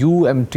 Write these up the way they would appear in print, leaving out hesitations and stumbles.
UMT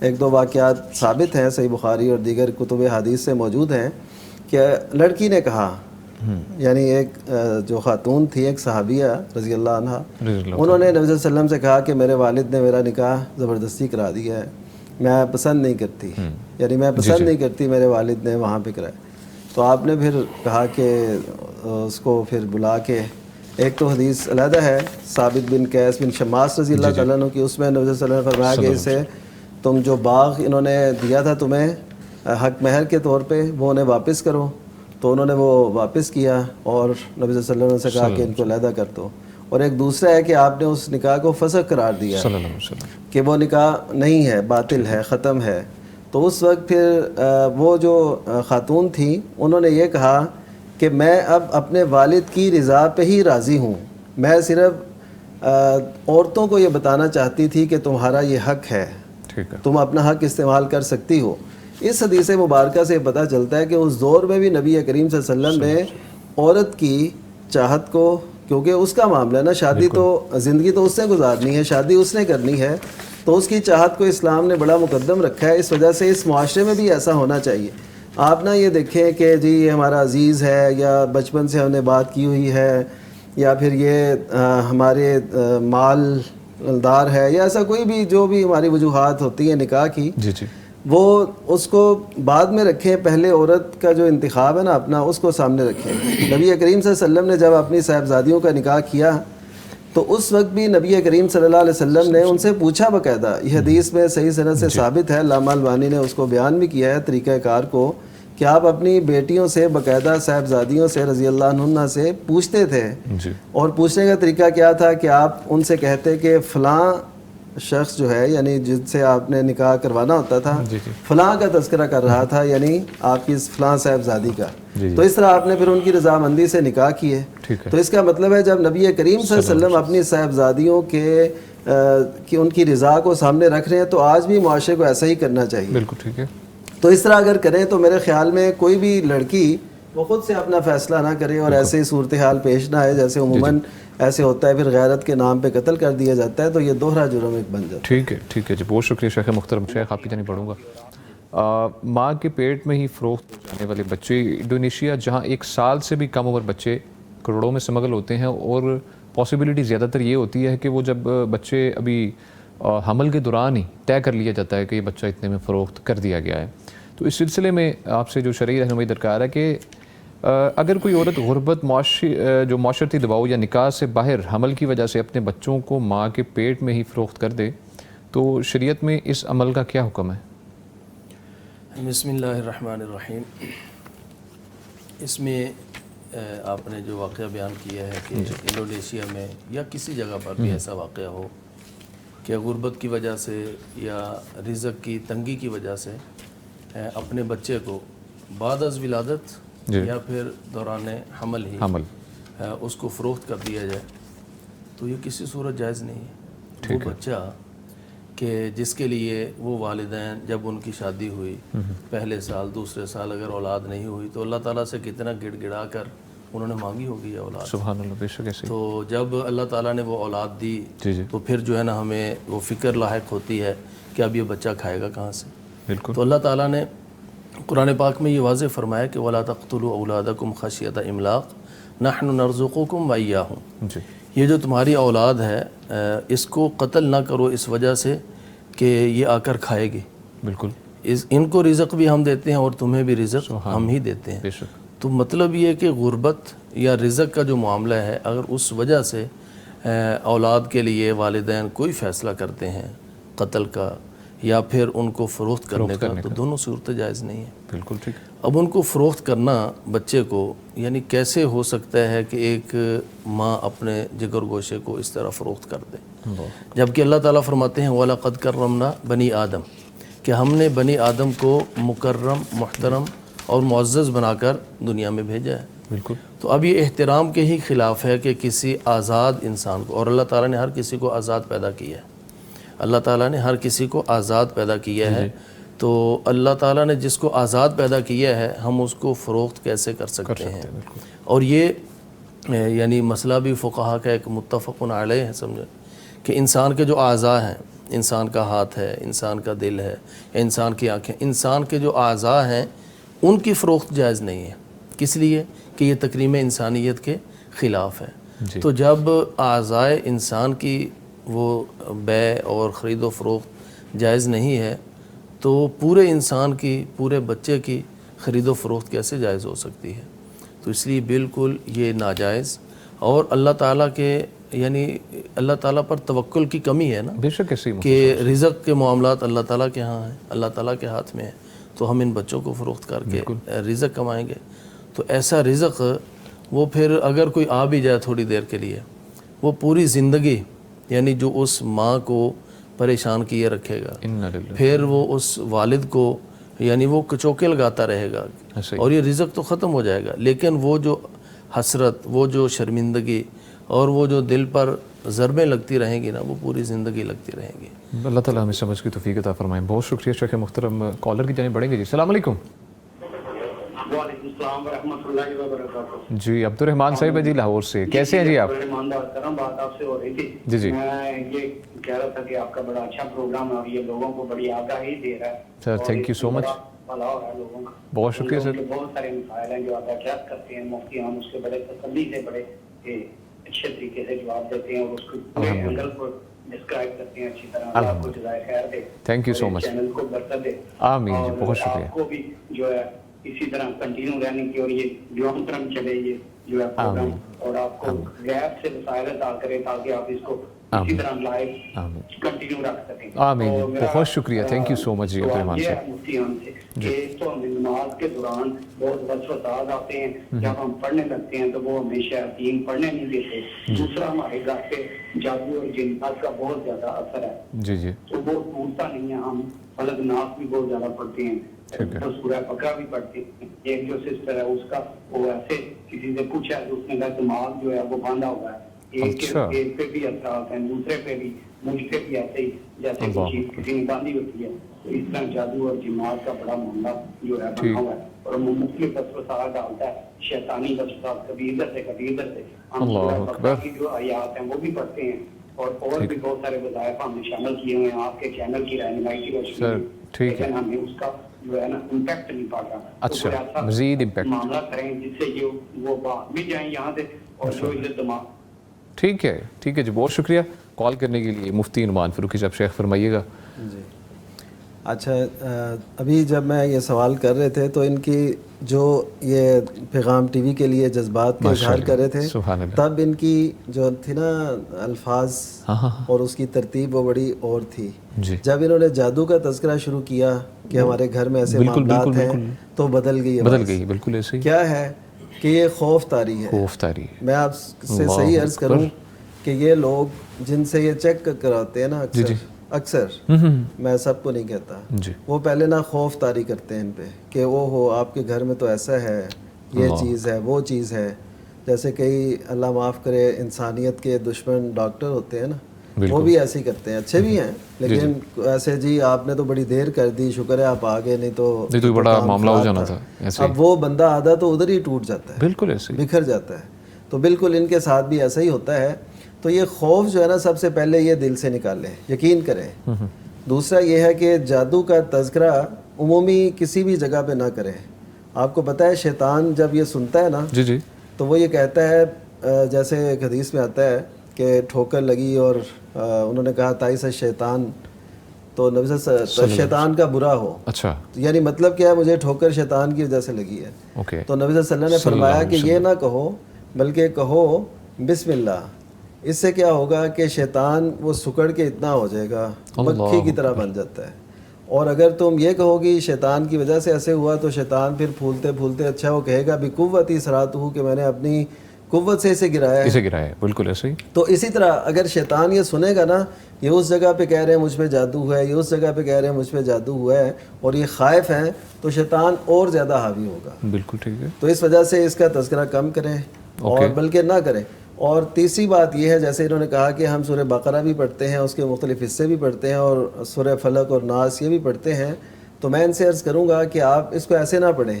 ایک دو واقعات ثابت ہیں صحیح بخاری اور دیگر کتب حدیث سے موجود ہیں کہ لڑکی نے کہا، یعنی ایک جو خاتون تھی، ایک صحابیہ رضی اللہ عنہ، انہوں نے نبی صلی اللہ علیہ وسلم سے کہا کہ میرے والد نے میرا نکاح زبردستی کرا دیا ہے، میں پسند نہیں کرتی، یعنی میں پسند نہیں کرتی، میرے والد نے وہاں پہ کرایا۔ تو آپ نے پھر کہا کہ اس کو پھر بلا کے، ایک تو حدیث علیحدہ ہے ثابت بن قیس بن شماس رضی اللہ تعالیٰ عنہ کی، اس میں نبی صلی اللہ علیہ وسلم نے فرمایا کہ اسے تم جو باغ انہوں نے دیا تھا تمہیں حق مہر کے طور پہ وہ انہیں واپس کرو، تو انہوں نے وہ واپس کیا اور نبی صلی اللہ علیہ وسلم سے کہا کہ ان کو علیحدہ کر دو۔ اور ایک دوسرا ہے کہ آپ نے اس نکاح کو فسخ قرار دیا کہ وہ نکاح نہیں ہے، باطل ہے، ختم ہے۔ تو اس وقت پھر وہ جو خاتون تھیں انہوں نے یہ کہا کہ میں اب اپنے والد کی رضا پہ ہی راضی ہوں، میں صرف عورتوں کو یہ بتانا چاہتی تھی کہ تمہارا یہ حق ہے، تم اپنا حق استعمال کر سکتی ہو۔ اس حدیث مبارکہ سے پتہ چلتا ہے کہ اس دور میں بھی نبی کریم صلی اللہ علیہ وسلم نے عورت کی چاہت کو، کیونکہ اس کا معاملہ ہے نا، شادی تو زندگی تو اس نے گزارنی ہے، شادی اس نے کرنی ہے، تو اس کی چاہت کو اسلام نے بڑا مقدم رکھا ہے۔ اس وجہ سے اس معاشرے میں بھی ایسا ہونا چاہیے۔ آپ نہ یہ دیکھیں کہ جی یہ ہمارا عزیز ہے، یا بچپن سے ہم نے بات کی ہوئی ہے، یا پھر یہ ہمارے مالدار ہے، یا ایسا کوئی بھی جو بھی ہماری وجوہات ہوتی ہیں نکاح کی، وہ اس کو بعد میں رکھیں، پہلے عورت کا جو انتخاب ہے نا اپنا، اس کو سامنے رکھیں۔ نبی کریم صلی اللہ علیہ وسلم نے جب اپنی صاحبزادیوں کا نکاح کیا تو اس وقت بھی نبی کریم صلی اللہ علیہ وسلم نے ان سے پوچھا باقاعدہ، یہ حدیث میں صحیح سند سے ثابت ہے، علامہ البانی نے اس کو بیان بھی کیا ہے طریقہ کار کو، کہ آپ اپنی بیٹیوں سے باقاعدہ صاحبزادیوں سے رضی اللہ عنہ سے پوچھتے تھے، اور پوچھنے کا طریقہ کیا تھا کہ آپ ان سے کہتے کہ فلاں شخص جو ہے، یعنی جن سے آپ نے نکاح کروانا ہوتا تھا، فلاں کا تذکرہ کر رہا تھا، یعنی آپ کی فلاں صاحبزادی کا، تو اس طرح آپ نے پھر ان کی رضامندی سے نکاح کیے۔ تو اس کا مطلب ہے جب نبی کریم صلی اللہ علیہ وسلم اپنی صاحبزادیوں کے ان کی رضا کو سامنے رکھ رہے ہیں، تو آج بھی معاشرے کو ایسا ہی کرنا چاہیے۔ بالکل ٹھیک ہے۔ تو اس طرح اگر کریں تو میرے خیال میں کوئی بھی لڑکی وہ خود سے اپنا فیصلہ نہ کرے اور ایسے ہی صورتحال پیش نہ آئے جیسے عموماً ایسے ہوتا ہے، پھر غیرت کے نام پہ قتل کر دیا جاتا ہے، تو یہ دوہرا جرم ایک بن جاتا ہے۔ ٹھیک ہے، ٹھیک ہے جی، بہت شکریہ شیخ محترم۔ شیخ آپ کی جانب پڑھوں گا۔ ماں کے پیٹ میں ہی فروخت ہونے والے بچے، انڈونیشیا جہاں 1 سال سے بھی کم عمر بچے کروڑوں میں سمگل ہوتے ہیں، اور پاسبلٹی زیادہ تر یہ ہوتی ہے کہ وہ جب بچے ابھی حمل کے دوران ہی طے کر لیا جاتا ہے کہ یہ بچہ اتنے میں فروخت کر دیا گیا ہے۔ تو اس سلسلے میں آپ سے جو شرعی رہنمائی درکار ہے کہ اگر کوئی عورت غربت، جو معاشرتی دباؤ یا نکاح سے باہر حمل کی وجہ سے اپنے بچوں کو ماں کے پیٹ میں ہی فروخت کر دے تو شریعت میں اس عمل کا کیا حکم ہے؟ بسم اللہ الرحمن الرحیم۔ اس میں آپ نے جو واقعہ بیان کیا ہے کہ انڈونیشیا میں یا کسی جگہ پر بھی ایسا واقعہ ہو کہ غربت کی وجہ سے یا رزق کی تنگی کی وجہ سے اپنے بچے کو بعد از ولادت یا پھر دوران حمل ہی اس کو فروخت کر دیا جائے، تو یہ کسی صورت جائز نہیں ہے۔ وہ بچہ کہ جس کے لیے وہ والدین جب ان کی شادی ہوئی پہلے سال دوسرے سال اگر اولاد نہیں ہوئی تو اللہ تعالیٰ سے کتنا گڑ گڑا کر انہوں نے مانگی ہوگی یہ اولاد، سبحان اللہ، بے شک ایسے۔ تو جب اللہ تعالیٰ نے وہ اولاد دی تو پھر جو ہے نا ہمیں وہ فکر لاحق ہوتی ہے کہ اب یہ بچہ کھائے گا کہاں سے۔ بالکل۔ تو اللہ تعالیٰ نے قرآن پاک میں یہ واضح فرمایا کہ وَلَا تَقْتُلُوا أَوْلَادَكُمْ خَشْيَةَ إِمْلَاقٍ نَحْنُ نَرْزُقُكُمْ وَإِيَّاهُمْ۔ یہ جو تمہاری اولاد ہے اس کو قتل نہ کرو اس وجہ سے کہ یہ آ کر کھائے گی۔ بالکل۔ ان کو رزق بھی ہم دیتے ہیں اور تمہیں بھی رزق ہم ہی دیتے ہیں۔ بے شک۔ تو مطلب یہ کہ غربت یا رزق کا جو معاملہ ہے، اگر اس وجہ سے اولاد کے لیے والدین کوئی فیصلہ کرتے ہیں قتل کا یا پھر ان کو فروخت کرنے کا، تو دونوں صورتیں جائز نہیں ہیں۔ بالکل ٹھیک۔ اب ان کو فروخت کرنا بچے کو، یعنی کیسے ہو سکتا ہے کہ ایک ماں اپنے جگر گوشے کو اس طرح فروخت کر دے، جبکہ اللہ تعالیٰ فرماتے ہیں وَلَقَدْ كَرَّمْنَا بنی آدم، کہ ہم نے بنی آدم کو مکرم، محترم اور معزز بنا کر دنیا میں بھیجا ہے۔ بالکل۔ تو اب یہ احترام کے ہی خلاف ہے کہ کسی آزاد انسان کو، اور اللہ تعالیٰ نے ہر کسی کو آزاد پیدا کیا ہے، اللہ تعالیٰ نے ہر کسی کو آزاد پیدا کیا ہے، تو اللہ تعالیٰ نے جس کو آزاد پیدا کیا ہے ہم اس کو فروخت کیسے کر سکتے ہیں؟ اور یہ یعنی مسئلہ بھی فقہا کا ایک متفق علیہ ہے، سمجھے کہ انسان کے جو اعضاء ہیں انسان کا ہاتھ ہے، انسان کا دل ہے، انسان کی آنکھیں، انسان کے جو اعضاء ہیں ان کی فروخت جائز نہیں ہے. کس لیے؟ کہ یہ تکریم انسانیت کے خلاف ہے. تو جب اعضاء انسان کی وہ بیع اور خرید و فروخت جائز نہیں ہے تو پورے انسان کی، پورے بچے کی خرید و فروخت کیسے جائز ہو سکتی ہے؟ تو اس لیے بالکل یہ ناجائز. اور اللہ تعالیٰ کے یعنی اللہ تعالیٰ پر توکل کی کمی ہے نا، بے شک ایسی کہ رزق کے معاملات اللہ تعالیٰ کے ہاں ہیں، اللہ تعالیٰ کے ہاتھ میں ہے. تو ہم ان بچوں کو فروخت کر کے رزق کمائیں گے. تو ایسا رزق وہ پھر اگر کوئی آ بھی جائے تھوڑی دیر کے لیے، وہ پوری زندگی یعنی جو اس ماں کو پریشان کیے رکھے گا، پھر وہ اس والد کو یعنی وہ کچوکے لگاتا رہے گا اور یہ رزق تو ختم ہو جائے گا، لیکن وہ جو حسرت، وہ جو شرمندگی اور وہ جو دل پر ضربیں لگتی رہیں گی نا، وہ پوری زندگی لگتی رہیں گی. اللہ تعالیٰ ہمیں سمجھ کی توفیق عطا فرمائیں. بہت شکریہ شیخ محترم. کالر کی جانب بڑھیں گے. جی السلام علیکم. وعلیکم السلام ورحمۃ اللہ وبرکاتہ. جی عبد الرحمان صاحب جی لاہور سے، کیسے ہیں جی آپ؟ بات آپ سے ہو رہی تھی. جی جی میں یہ کہہ رہا تھا کہ آپ کا بڑا اچھا پروگرام ہے اور یہ لوگوں کو بڑی آگاہی دے رہا ہے. سر تھینک یو سو مچ. بھلا ہو رہا ہے لوگوں کا. بہت شکریہ سر. بہت سارے مسائل ہیں جو آپ احتیاط کرتے ہیں، مفتی ہم اس کے بڑے تسلی سے بڑے اچھے طریقے سے جواب دیتے ہیں اور اس کو پورے اینگل کو ڈسکرائب کرتے ہیں اچھی طرح. اللہ آپ کو جزائے خیر دے. Thank you so much. Channel کو برکت دے. آمین جی، بہت شکریہ. آپ کو بھی جو ہے اسی طرح کنٹینیو رہنے کی اور یہ لانگ ٹرم چلے یہ جو ہے پروگرام، اور آپ کو غیب سے وسائل عطا کرے تاکہ آپ اس کو اسی طرح لائف کنٹینیو رکھ سکیں. آمین. بہت شکریہ. تھینک یو سو مچ جی عبد الرحمان یہ صاحب. مفتی ہم سے کہ تو ہم نماز کے دوران بہت وسوسات آتے ہیں، جب ہم پڑھنے لگتے ہیں تو وہ ہمیشہ دین پڑھنے نہیں دیتے. دوسرا ہمارے گھر پہ جادو اور جنات کا بہت زیادہ اثر ہے. جی جی تو وہ ٹوٹتا نہیں ہے. ہم فلق ناس بھی بہت زیادہ پڑھتے ہیں، سورہ بقرہ بھی پڑھتے ہیں. ایک جو سسٹر ہے اس کا وہ ایسے کسی سے پوچھا تو اس نے کہا دماغ جو ہے وہ باندھا ہوا ہے. ایک پہ بھی اثرات ہیں، دوسرے پہ بھی، مجھ پہ بھی ایسے ہی جیسے کوئی چیز کسی نے باندھی ہوتی ہے. تو اس طرح جادو اور جنات کا بڑا معاملہ جو ہے بنا ہوا ہے اور وہ مختلف وسوسات ڈالتا ہے، شیطانی وسوسات، کبھی ادھر سے کبھی ادھر سے. ہم سورہ بقرہ کی جو آیات ہیں وہ بھی پڑھتے ہیں اور بھی بہت سارے وظائف ہم نے شامل کیے ہوئے ہیں آپ کے چینل کی رہنمائی کی روشنی میں. لیکن ہمیں اس کا جو ہے نا امپیکٹ نہیں پاتا. اچھا مزید امپیکٹ معاملہ کریں جس سے یہ وہ باہر بھی جائیں یہاں سے اور جو ادھر دماغ. ٹھیک ہے ٹھیک ہے جی، بہت شکریہ کال کرنے کے لیے. مفتی نعمان فاروقی صاحب شیخ فرمائیے گا. جی اچھا، ابھی جب میں یہ سوال کر رہے تھے تو ان کی جو یہ پیغام ٹی وی کے لیے جذبات کا اظہار کر رہے تھے، تب ان کی جو تھی نا الفاظ اور اس کی ترتیب وہ بڑی اور تھی. جب انہوں نے جادو کا تذکرہ شروع کیا کہ ہمارے گھر میں ایسے معاملات ہیں تو بدل گئی. بالکل ایسے کیا ہے کہ یہ خوف طاری ہے. خوف طاری. میں آپ سے صحیح عرض کروں کہ یہ لوگ جن سے یہ چیک کراتے ہیں نا اکثر میں سب کو نہیں کہتا، وہ پہلے نا خوف طاری کرتے ہیں ان پہ کہ وہ ہو آپ کے گھر میں تو ایسا ہے، یہ چیز ہے، وہ چیز ہے. جیسے کئی اللہ معاف کرے انسانیت کے دشمن ڈاکٹر ہوتے ہیں نا، وہ بھی ایسے ہی کرتے ہیں. اچھے بھی ہیں لیکن ایسے جی آپ نے تو بڑی دیر کر دی، شکر ہے آپ آگے، نہیں تو بڑا معاملہ ہو جانا تھا. اب وہ بندہ آدھا تو ادھر ہی ٹوٹ جاتا ہے، بالکل ایسے بکھر جاتا ہے. تو بالکل ان کے ساتھ بھی ایسا ہی ہوتا ہے. تو یہ خوف جو ہے نا سب سے پہلے یہ دل سے نکالیں، یقین کریں. دوسرا یہ ہے کہ جادو کا تذکرہ عمومی کسی بھی جگہ پہ نہ کریں. آپ کو پتہ ہے شیطان جب یہ سنتا ہے نا تو وہ یہ کہتا ہے، جیسے ایک حدیث میں آتا ہے کہ ٹھوکر لگی اور انہوں نے کہا تائس شیطان، تو نبی صلی اللہ علیہ وسلم شیطان کا برا ہو. اچھا یعنی مطلب کیا ہے، مجھے ٹھوکر شیطان کی وجہ سے لگی ہے. تو نبی صلی اللہ علیہ وسلم نے فرمایا کہ یہ نہ کہو بلکہ کہو بسم اللہ. اس سے کیا ہوگا کہ شیطان وہ سکڑ کے اتنا ہو جائے گا، مکھی کی طرح بن جاتا ہے. اور اگر تم یہ کہو گی شیطان کی وجہ سے ایسے ہوا تو شیطان پھر پھولتے پھولتے اچھا وہ کہے گا بقوتی صراطہ کہ میں نے اپنی قوت سے اسے گرایا ہے. بالکل ایسے ہی. تو اسی طرح اگر شیطان یہ سنے گا نا یہ اس جگہ پہ کہہ رہے ہیں مجھ پہ جادو ہوا ہے، یہ اس جگہ پہ کہہ رہے ہیں مجھ پہ جادو ہوا ہے، اور یہ خائف ہیں، تو شیطان اور زیادہ حاوی ہوگا. بالکل ٹھیک ہے. تو اس وجہ سے اس کا تذکرہ کم کریں اور بلکہ نہ کریں. اور تیسری بات یہ ہے، جیسے انہوں نے کہا کہ ہم سورہ بقرہ بھی پڑھتے ہیں، اس کے مختلف حصے بھی پڑھتے ہیں، اور سورہ فلق اور ناس یہ بھی پڑھتے ہیں. تو میں ان سے عرض کروں گا کہ آپ اس کو ایسے نہ پڑھیں،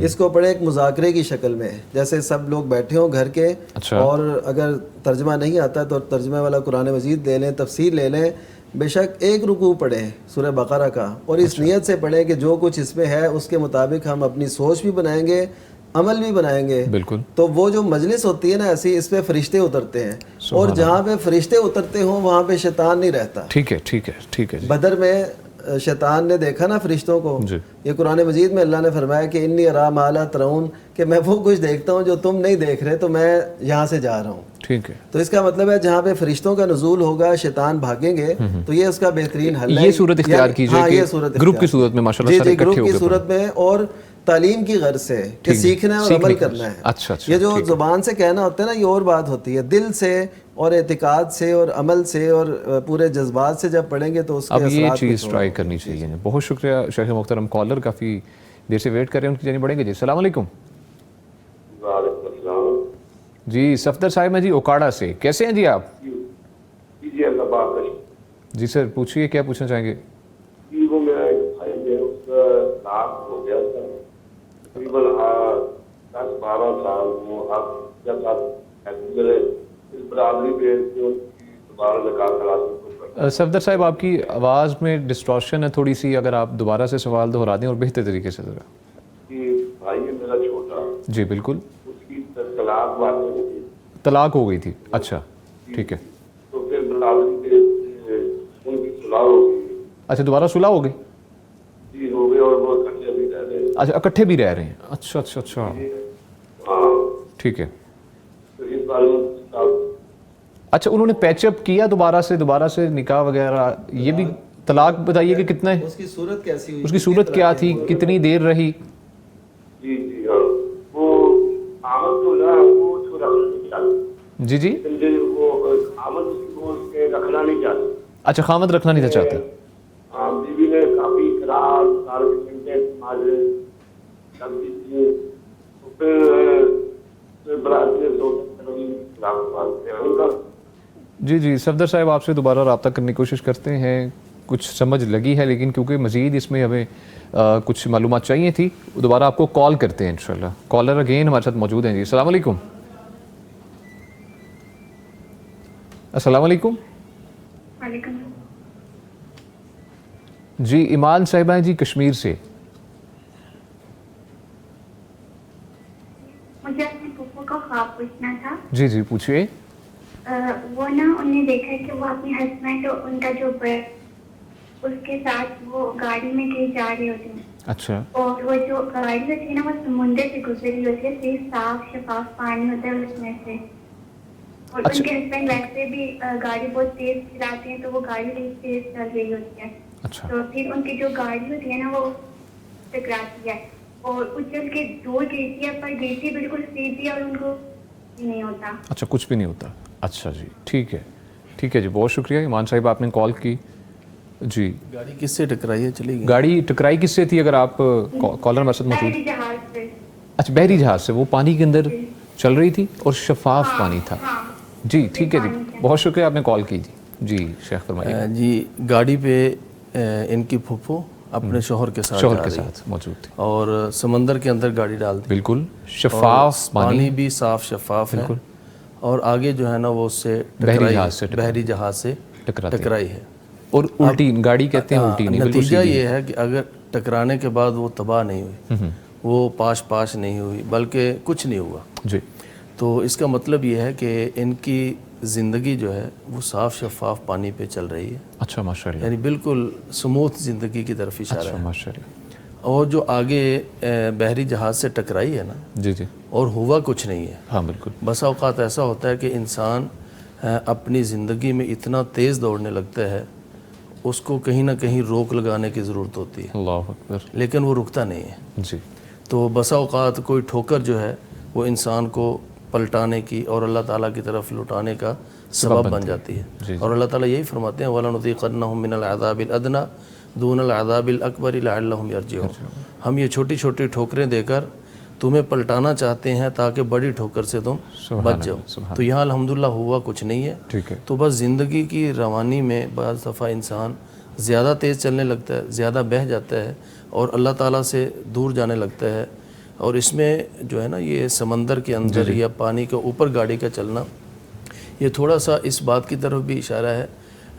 اس کو پڑھیں ایک مذاکرے کی شکل میں، جیسے سب لوگ بیٹھے ہوں گھر کے، اور اگر ترجمہ نہیں آتا تو ترجمے والا قرآن مجید لے لیں، تفسیر لے لیں، بے شک ایک رکوع پڑھیں سورہ بقرہ کا اور اس نیت سے پڑھیں کہ جو کچھ اس میں ہے اس کے مطابق ہم اپنی سوچ بھی بنائیں گے, عمل بھی بنائیں گے. بالکل. تو وہ جو مجلس ہوتی ہے نا ایسی, اس پہ فرشتے اترتے ہیں, اور جہاں پہ فرشتے اترتے ہوں وہاں پہ شیطان نہیں رہتا. ٹھیک ہے ٹھیک ہے ٹھیک ہے. بدر میں شیطان نے دیکھا نا فرشتوں کو, یہ قرآن مجید میں اللہ نے فرمایا کہ انی ارا ما لا ترون, کہ میں وہ کچھ دیکھتا ہوں جو تم نہیں دیکھ رہے, تو میں یہاں سے جا رہا ہوں. ٹھیک ہے. تو اس کا مطلب ہے جہاں پہ فرشتوں کا نزول ہوگا شیطان بھاگیں گے, تو یہ اس کا بہترین حل ہے. یہ صورت اختیار کیجئے کہ گروپ کی صورت میں ماشاءاللہ سارے گروپ اکٹھے ہو کی کے صورت میں, اور تعلیم کی غرض سے کہ سیکھنا ہے اور عمل کرنا ہے. اچھا اچھا. یہ جو زبان سے کہنا ہوتا ہے نا, یہ اور بات ہوتی ہے. دل سے اور اعتقاد سے اور عمل سے اور پورے جذبات سے جب پڑھیں گے تو اس کے اب یہ اثرات چیز ٹرائی کرنی چاہیے. بہت شکریہ شیخ محترم. کالر کافی دیر سے ویٹ کر رہے ہیں, ان کی جانب بڑھیں گے. جی السلام علیکم. وعلیکم السلام. جی صفدر صاحب ہیں جی اوکاڑا سے, کیسے ہیں جی آپ؟ جی اللہ پاک. جی سر پوچھیے, کیا پوچھنا چاہیں گے؟ جی وہ میرا ایک بھائی ہے, اس کا طلاق ہو گیا تھا تقریباً 10-12 سال. وہ اب جب آپ اس برادری پہ دوبارہ نکاح تلاش. صفدر صاحب آپ کی آواز میں ڈسٹورشن ہے تھوڑی سی, اگر آپ دوبارہ سے سوال دہرا دیں اور بہتر طریقے سے ذرا. جی بھائی ہے میرا چھوٹا. جی بالکل. اس کی طلاق واقع ہو گئی. طلاق ہو گئی تھی. اچھا ٹھیک ہے. تو پھر برادری پہ ان کی صلاح ہو گئی. اچھا دوبارہ صلح ہو گئی؟ جی ہو گئی, اور وہ اکٹھے بھی رہ رہے ہیں. اچھا اکٹھے بھی رہ رہے ہیں. اچھا اچھا اچھا ہاں ٹھیک ہے. تو اس بارے میں اچھا انہوں نے پیچ اپ کیا دوبارہ سے نکاح وغیرہ, یہ بھی طلاق بتائیے کہ کتنا ہے, اس کی صورت کیسی ہوئی, اس کی صورت کیا تھی, کتنی دیر رہی؟ جی جی ہاں وہ آمد تو نا وہ اس کو رکھنا نہیں چاہتے. جی جی وہ آمد کو اس کے رکھنا نہیں چاہتے. اچھا خامد رکھنا نہیں تھا چاہتا. ہاں بیوی نے کافی اقرار سارے گھنٹے ماجے سب کی, تو پھر برادری نے جی جی صفدر صاحب آپ سے دوبارہ رابطہ کرنے کی کوشش کرتے ہیں. کچھ سمجھ لگی ہے لیکن کیونکہ مزید اس میں ہمیں کچھ معلومات چاہیے تھی, دوبارہ آپ کو کال کرتے ہیں انشاءاللہ. کالر اگین ہمارے ساتھ موجود ہیں. جی السلام علیکم. السلام علیکم. جی ایمان صاحبہ ہیں جی کشمیر سے. مجھے اپنے پھوپھو کا خواب پوچھنا تھا. جی جی پوچھئے. وہ نا انہوں نے دیکھا کہ وہ اپنی ہسبینڈ اور ان کا جو اس کے ساتھ وہ گاڑی میں کہیں جا رہے ہوتے ہیں. اچھا. اور وہ جو گاڑی ہوتی ہے نا وہ سمندر سے گزری ہوتی ہے, صرف صاف شفاف پانی ہوتا ہے اس میں سے, اور ان کے ہسبینڈ ویسے بھی گاڑی بہت تیز چلاتے ہیں, تو وہ گاڑی بہت تیز چل رہی ہوتی ہے. اچھا. تو پھر ان کی جو گاڑی ہوتی ہے نا وہ ٹکراتی ہے اور اچھل کے دور گرتی ہے, پر گرتی بالکل سیدھی اور ان کو نہیں ہوتا. اچھا کچھ بھی نہیں ہوتا. اچھا جی ٹھیک ہے ٹھیک ہے جی, بہت شکریہ ایمان صاحب آپ نے کال کی. جی گاڑی کس سے ٹکرائی ہے, چلی گئی گاڑی ٹکرائی کس سے تھی, اگر آپ کالر ہمارے ساتھ موجود؟ بحری جہاز سے. اچھا بحری جہاز سے, وہ پانی کے اندر چل رہی تھی اور شفاف پانی تھا. جی ٹھیک ہے جی, بہت شکریہ آپ نے کال کی. جی شیخ فرمائیے. جی گاڑی پہ ان کی پھوپھو اپنے شوہر کے ساتھ موجود تھی اور سمندر کے اندر گاڑی ڈال دی. بالکل شفاف پانی بھی صاف شفاف ہے, اور آگے جو ہے نا وہ اس سے بحری جہاز سے ٹکرائی ہے. اور الٹی گاڑی کہتے ہیں الٹی نہیں. نتیجہ یہ ہے کہ اگر ٹکرانے کے بعد وہ تباہ نہیں ہوئی, وہ پاش نہیں ہوئی, بلکہ کچھ نہیں ہوا. جی تو اس کا مطلب یہ ہے کہ ان کی زندگی جو ہے وہ صاف شفاف پانی پہ چل رہی ہے. اچھا ماشاءاللہ, یعنی بالکل سموتھ زندگی کی طرف اشارہ ہے. ماشاءاللہ. اور جو آگے بحری جہاز سے ٹکرائی ہے نا, جی جی, اور ہوا کچھ نہیں ہے. ہاں بالکل. بسا اوقات ایسا ہوتا ہے کہ انسان اپنی زندگی میں اتنا تیز دوڑنے لگتا ہے, اس کو کہیں نہ کہیں روک لگانے کی ضرورت ہوتی ہے, اللہ اکبر, لیکن وہ رکتا نہیں ہے. جی تو بسا اوقات کوئی ٹھوکر جو ہے وہ انسان کو پلٹانے کی اور اللہ تعالیٰ کی طرف لٹانے کا سبب بن جاتی ہے. اور اللہ تعالیٰ یہی فرماتے ہیں وَلَنُذِيقَنَّهُم مِّنَ الْعَذَابِ الْأَدْنَىٰ دُونَ الْعَذَابِ الْأَكْبَرِ لَعَلَّهُمْ يَرْجِعُونَ. ہم یہ چھوٹی چھوٹی ٹھوکریں دے کر تمہیں پلٹانا چاہتے ہیں تاکہ بڑی ٹھوکر سے تم بچ جاؤ. تو یہاں الحمدللہ ہوا کچھ نہیں ہے. تو بس زندگی کی روانی میں بعض دفعہ انسان زیادہ تیز چلنے لگتا ہے, زیادہ بہہ جاتا ہے اور اللہ تعالیٰ سے دور جانے لگتا ہے. اور اس میں جو ہے نا یہ سمندر کے اندر یا پانی کے اوپر گاڑی کا چلنا, یہ تھوڑا سا اس بات کی طرف بھی اشارہ ہے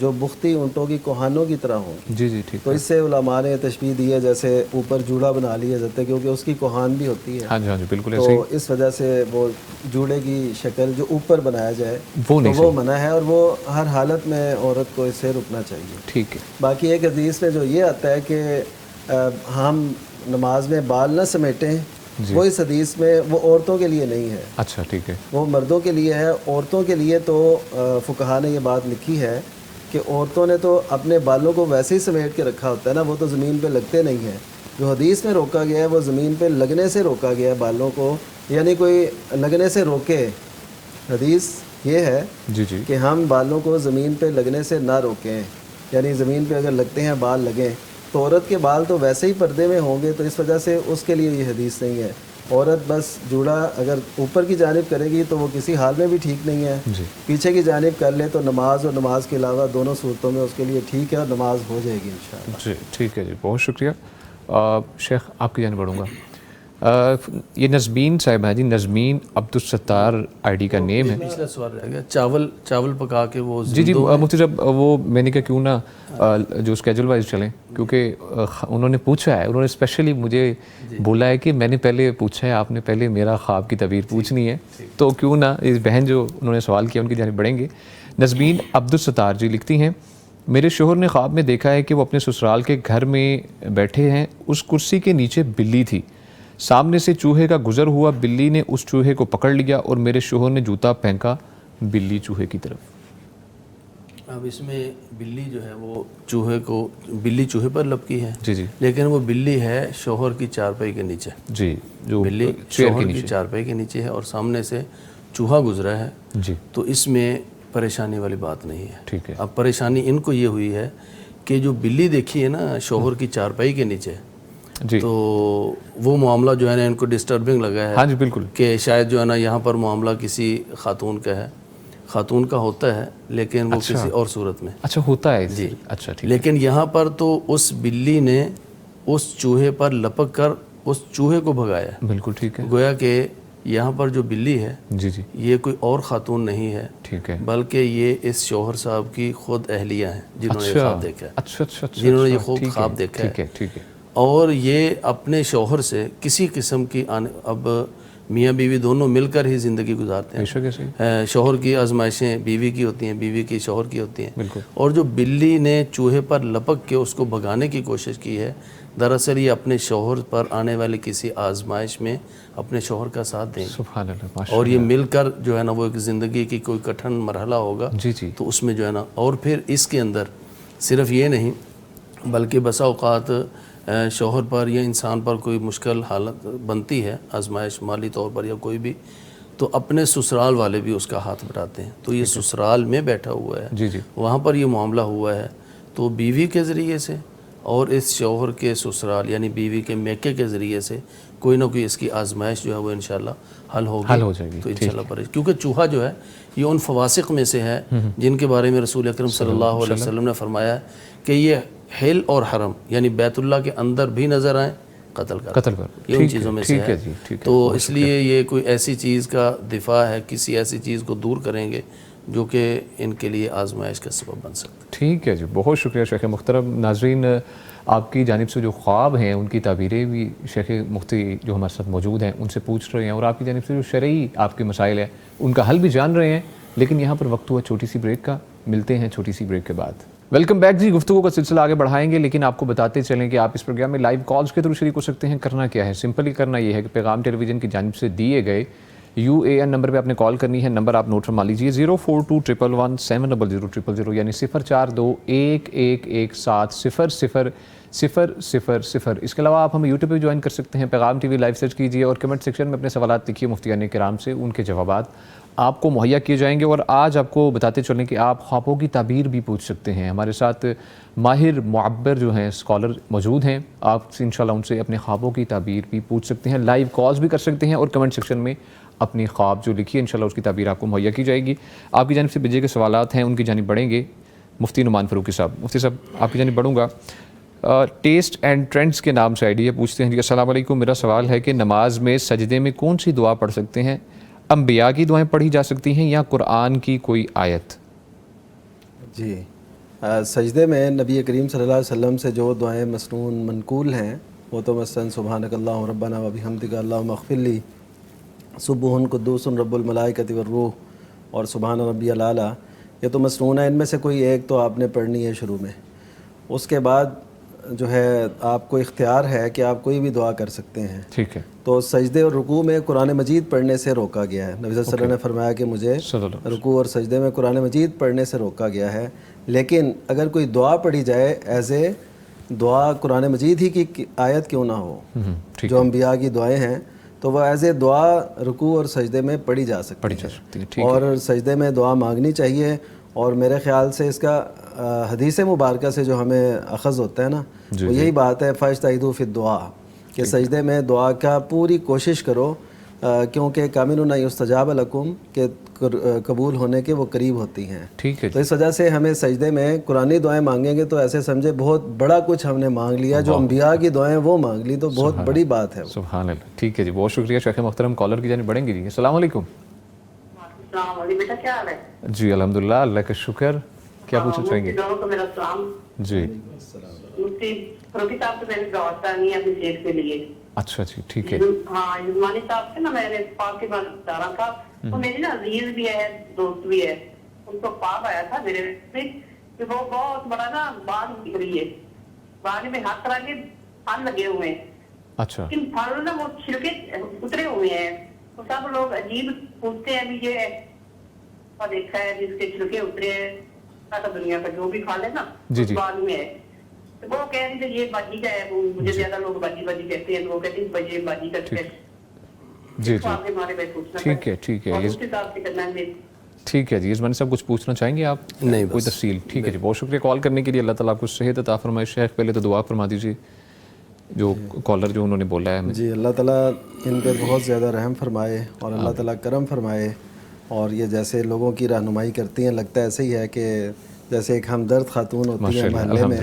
جو بختی اونٹوں کی کوہانوں کی طرح ہوں گی. جی جی ٹھیک. تو اس سے علماء نے تشبیہ دی ہے جیسے اوپر جوڑا بنا لیا جاتا ہے کیونکہ اس کی کوہان بھی ہوتی ہے. ہاں جی بالکل ایسے ہی. تو اس وجہ سے وہ جوڑے کی شکل جو اوپر بنایا جائے وہ نہیں تو وہ منع ہے، اور وہ ہر حالت میں عورت کو اس سے رکنا چاہیے. ٹھیک ہے. باقی ایک حدیث میں جو یہ آتا ہے کہ ہم نماز میں بال نہ سمیٹیں، وہ اس حدیث میں وہ عورتوں کے لیے نہیں ہے. اچھا ٹھیک ہے. وہ مردوں کے لیے ہے. عورتوں کے لیے تو فقہا نے یہ بات لکھی ہے کہ عورتوں نے تو اپنے بالوں کو ویسے ہی سمیٹ کے رکھا ہوتا ہے نا، وہ تو زمین پہ لگتے نہیں ہیں. جو حدیث میں روکا گیا ہے وہ زمین پہ لگنے سے روکا گیا ہے بالوں کو، یعنی کوئی لگنے سے روکے. حدیث یہ ہے جی جی کہ ہم بالوں کو زمین پہ لگنے سے نہ روکیں، یعنی زمین پہ اگر لگتے ہیں بال لگیں تو عورت کے بال تو ویسے ہی پردے میں ہوں گے، تو اس وجہ سے اس کے لیے یہ حدیث نہیں ہے. عورت بس جوڑا اگر اوپر کی جانب کرے گی تو وہ کسی حال میں بھی ٹھیک نہیں ہے. جی. پیچھے کی جانب کر لے تو نماز اور نماز کے علاوہ دونوں صورتوں میں اس کے لیے ٹھیک ہے اور نماز ہو جائے گی انشاءاللہ. جی ٹھیک ہے جی بہت شکریہ. شیخ آپ کی جانب بڑھوں گا. یہ نظمین صاحب ہیں جی، نظمین عبدالستار آئی ڈی کا نیم ہے. پچھلا سوال رہ گیا، چاول پکا کے وہ جی جی مفتی صاحب وہ میں نے کہا کیوں نہ جو اسکیجول وائز چلیں، کیونکہ انہوں نے پوچھا ہے، انہوں نے اسپیشلی مجھے بولا ہے کہ میں نے پہلے پوچھا ہے، آپ نے پہلے میرا خواب کی تعبیر پوچھنی ہے، تو کیوں نہ اس بہن جو انہوں نے سوال کیا ان کی جانب بڑھیں گے. نظمین عبدالستار جی لکھتی ہیں، میرے شوہر نے خواب میں دیکھا ہے کہ وہ اپنے سسرال کے گھر میں بیٹھے ہیں، اس کرسی کے نیچے بلی تھی، سامنے سے چوہے کا گزر ہوا، بلی نے اس چوہے کو پکڑ لیا اور میرے شوہر نے جوتا پھینکا بلی چوہے کی طرف. اب اس میں بلی جو ہے وہ بلی چوہے پر لپکی ہے. جی جی لیکن وہ بلی ہے شوہر کی چارپائی کے نیچے. جی جو بلی شوہر کی چارپائی کے نیچے ہے اور سامنے سے چوہا گزرا ہے. جی تو اس میں پریشانی والی بات نہیں ہے. ٹھیک ہے. اب پریشانی ان کو یہ ہوئی ہے کہ جو بلی دیکھی ہے نا شوہر کی چارپائی کے نیچے، جی تو وہ معاملہ جو ہے نا ان کو ڈسٹربنگ لگا ہے. ہاں جی بالکل. کہ شاید جو ہے نا یہاں پر معاملہ کسی خاتون کا ہے، خاتون کا ہوتا ہے لیکن وہ کسی اور صورت میں. اچھا ہوتا ہے جی. اچھا ٹھیک. لیکن یہاں پر تو اس بلی نے اس چوہے پر لپک کر اس چوہے کو بھگایا. بالکل ٹھیک ہے. گویا کہ یہاں پر جو بلی ہے جی جی یہ کوئی اور خاتون نہیں ہے، ٹھیک ہے، بلکہ یہ اس شوہر صاحب کی خود اہلیہ ہیں جنہوں نے یہ خواب دیکھا ہے. اچھا اچھا جنہوں نے یہ خواب دیکھا ہے. ٹھیک ہے ٹھیک ہے. اور یہ اپنے شوہر سے کسی قسم کی اب میاں بیوی دونوں مل کر ہی زندگی گزارتے ہیں. شوہر کی آزمائشیں بیوی کی ہوتی ہیں، بیوی کی شوہر کی ہوتی ہیں. اور جو بلی نے چوہے پر لپک کے اس کو بھگانے کی کوشش کی ہے، دراصل یہ اپنے شوہر پر آنے والے کسی آزمائش میں اپنے شوہر کا ساتھ دیں. سبحان اللہ. اور یہ مل کر جو ہے نا وہ ایک زندگی کی کوئی کٹھن مرحلہ ہوگا. جی جی. تو اس میں جو ہے نا، اور پھر اس کے اندر صرف یہ نہیں بلکہ بسا اوقات شوہر پر یا انسان پر کوئی مشکل حالت بنتی ہے، آزمائش مالی طور پر یا کوئی بھی، تو اپنے سسرال والے بھی اس کا ہاتھ بٹاتے ہیں. تو یہ سسرال میں بیٹھا ہوا ہے، جی جی، وہاں پر یہ معاملہ ہوا ہے، تو بیوی کے ذریعے سے اور اس شوہر کے سسرال یعنی بیوی کے میکے کے ذریعے سے کوئی نہ کوئی اس کی آزمائش جو ہے وہ انشاءاللہ حل ہو جائے گی. تو انشاءاللہ کیونکہ چوہا جو ہے یہ ان فواسق میں سے ہے جن کے بارے میں رسول اکرم صلی اللہ علیہ وسلم نے فرمایا ہے کہ یہ حل اور حرم یعنی بیت اللہ کے اندر بھی نظر آئیں قتل کر یہ ان چیزوں میں سے ہے. تو اس لیے یہ کوئی ایسی چیز کا دفاع ہے، کسی ایسی چیز کو دور کریں گے جو کہ ان کے لیے آزمائش کا سبب بن سکتا ہے. ٹھیک ہے جی، بہت شکریہ شیخ محترم. ناظرین آپ کی جانب سے جو خواب ہیں ان کی تعبیریں بھی شیخ مفتی جو ہمارے ساتھ موجود ہیں ان سے پوچھ رہے ہیں، اور آپ کی جانب سے جو شرعی آپ کے مسائل ہیں ان کا حل بھی جان رہے ہیں. لیکن یہاں پر وقت ہوا چھوٹی سی بریک کا، ملتے ہیں چھوٹی سی بریک کے بعد. ویلکم بیک جی. گفتگو کا سلسلہ آگے بڑھائیں گے، لیکن آپ کو بتاتے چلیں کہ آپ اس پروگرام میں لائیو کالز کے تھرو شریک ہو سکتے ہیں. کرنا کیا ہے، سمپلی کرنا یہ ہے کہ پیغام ٹیلی ویژن کی جانب سے دیے گئے UAN نمبر پہ آپ نے کال کرنی ہے. نمبر آپ نوٹ فرما لیجیے 0421117000 یعنی 0421117000. اس کے علاوہ آپ ہمیں یوٹیوب پہ جوائن کر سکتے ہیں، پیغام ٹی وی لائیو سرچ کیجیے اور کمنٹ سیکشن میں اپنے سوالات لکھیے. مفتیان کرام سے ان کے جوابات آپ کو مہیا کیے جائیں گے. اور آج آپ کو بتاتے چلیں کہ آپ خوابوں کی تعبیر بھی پوچھ سکتے ہیں. ہمارے ساتھ ماہر معبر جو ہیں اسکالر موجود ہیں، آپ انشاءاللہ ان سے اپنے خوابوں کی تعبیر بھی پوچھ سکتے ہیں، لائیو کالز بھی کر سکتے ہیں اور کمنٹ سیکشن میں اپنی خواب جو لکھی ہے انشاءاللہ اس کی تعبیر آپ کو مہیا کی جائے گی. آپ کی جانب سے بھیجے گئے سوالات ہیں ان کی جانب بڑھیں گے. مفتی نعمان فاروقی صاحب، مفتی صاحب آپ کی جانب بڑھوں گا. ٹیسٹ اینڈ ٹرینڈز کے نام سے آئیڈیا پوچھتے ہیں جی. السلام علیکم، میرا سوال ہے کہ نماز میں سجدے میں کون سی دعا پڑھ سکتے ہیں؟ انبیاء کی دعائیں پڑھی جا سکتی ہیں یا قرآن کی کوئی آیت؟ جی سجدے میں نبی کریم صلی اللہ علیہ وسلم سے جو دعائیں مسنون منقول ہیں وہ تو مثلاً سبحانک اللہم ربنا و بحمدک اللہم اغفر لی، سبح قدوس رب الملائکۃ والروح اور سبحان ربی الاعلیٰ، یہ تو مسنون ہے، ان میں سے کوئی ایک تو آپ نے پڑھنی ہے شروع میں۔ اس کے بعد جو ہے آپ کو اختیار ہے کہ آپ کوئی بھی دعا کر سکتے ہیں۔ ٹھیک ہے، تو سجدے اور رکوع میں قرآن مجید پڑھنے سے روکا گیا ہے۔ نبی صلی اللہ علیہ وسلم نے فرمایا کہ مجھے رکوع اور سجدے میں قرآن مجید پڑھنے سے روکا گیا ہے، لیکن اگر کوئی دعا پڑھی جائے ایز اے دعا قرآن مجید ہی کی آیت کیوں نہ ہو، جو انبیاء کی دعائیں ہیں تو وہ ایز اے دعا رکوع اور سجدے میں پڑھی جا سکتی ہے، اور سجدے میں دعا مانگنی چاہیے۔ اور میرے خیال سے اس کا حدیث مبارکہ سے جو ہمیں اخذ ہوتا ہے نا، وہ یہی بات ہے فاجتہدوا فی الدعاء، کہ سجدے میں دعا کا پوری کوشش کرو، کیونکہ کامن یستجاب لکم، کہ قبول ہونے کے وہ قریب ہوتی ہیں۔ ٹھیک ہے، تو اس وجہ سے ہمیں سجدے میں قرآنی دعائیں مانگیں گے تو ایسے سمجھے بہت بڑا کچھ ہم نے مانگ لیا، جو انبیاء کی دعائیں وہ مانگ لی تو بہت بڑی بات ہے۔ سبحان اللہ۔ ٹھیک ہے جی، بہت شکریہ شیخ محترم، کالر کی جانب بڑھیں گے جی۔ السلام علیکم۔ السلام علیکم بیٹا، کیا حال ہے؟ جی الحمدللہ، اللہ کا شکر۔ کیا پوچھنا چاہیں گے؟ دونوں کو میرا سلام۔ جی مفتی فروغی صاحب سے میں نے دعوت کرنی ہے اپنی صحت کے لیے۔ اچھا جی، ٹھیک ہے۔ ہاں، یزمانی صاحب سے نا میں نے پاک کے بعد دارا تھا، وہ میری نا عزیز بھی ہے، دوست بھی ہے، ان کو پاپ آیا تھا میرے سے کہ وہ بہت بڑا نا باغ دکھ رہی ہے، باغ میں ہر طرح کے پھل لگے ہوئے ہیں، اچھا لیکن پھل نا وہ چھلکے اترے ہوئے ہیں، تو سب لوگ عجیب پوچھتے ہیں بھی یہ دیکھا ہے جس کے چھلکے اترے ہیں، سارا دنیا کا جو بھی پھل ہے نا اس باغ میں ہے۔ تو وہ کہہ رہی تھی یہ باجی کا ہے، مجھے زیادہ لوگ باجی باجی کہتے ہیں، تو وہ کہتے ہیں یہ باجی کا ہے۔ جی جی، آپ کے بارے میں پوچھنا ٹھیک ہے ٹھیک ہے، اس حساب سے کرنا ہے۔ ٹھیک ہے جی۔ یزمانی صاحب کچھ پوچھنا چاہیں گے آپ؟ نہیں، کوئی تفصیل؟ ٹھیک ہے جی، بہت شکریہ کال کرنے کے لیے، اللہ تعالیٰ آپ کو صحت عطا فرمائے۔ شیخ پہلے تو دعا فرما دیجیے جو کالر جو انہوں نے بولا ہے ہمیں۔ جی، اللہ تعالیٰ ان پہ بہت زیادہ رحم فرمائے اور اللہ تعالیٰ کرم فرمائے، اور یہ جیسے لوگوں کی رہنمائی کرتی ہیں، لگتا ہے ایسے ہی ہے کہ جیسے ایک ہمدرد خاتون ہوتی ہیں محلے میں،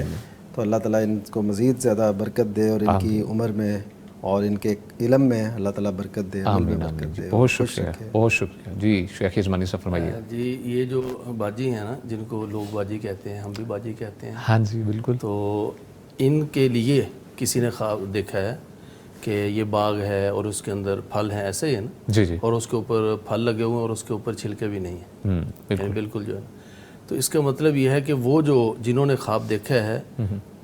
تو اللہ تعالیٰ ان کو مزید زیادہ برکت دے، اور ان کی عمر میں اور ان کے علم میں اللہ تعالیٰ برکت دے، عمل میں برکت دے۔ بہت شکریہ، بہت شکریہ جی۔ شیخ یزمانی صاحب فرمائیے۔ جی، یہ جو باجی ہیں نا، جن کو لوگ باجی کہتے ہیں، ہم بھی باجی کہتے ہیں، ہاں جی بالکل، تو ان کے لیے کسی نے خواب دیکھا ہے کہ یہ باغ ہے اور اس کے اندر پھل ہیں، ایسے ہی ہے نا، جی جی، اور اس کے اوپر پھل لگے ہوئے ہیں اور اس کے اوپر چھلکے بھی نہیں ہیں، یعنی بالکل جو ہے۔ تو اس کا مطلب یہ ہے کہ وہ جو جنہوں نے خواب دیکھا ہے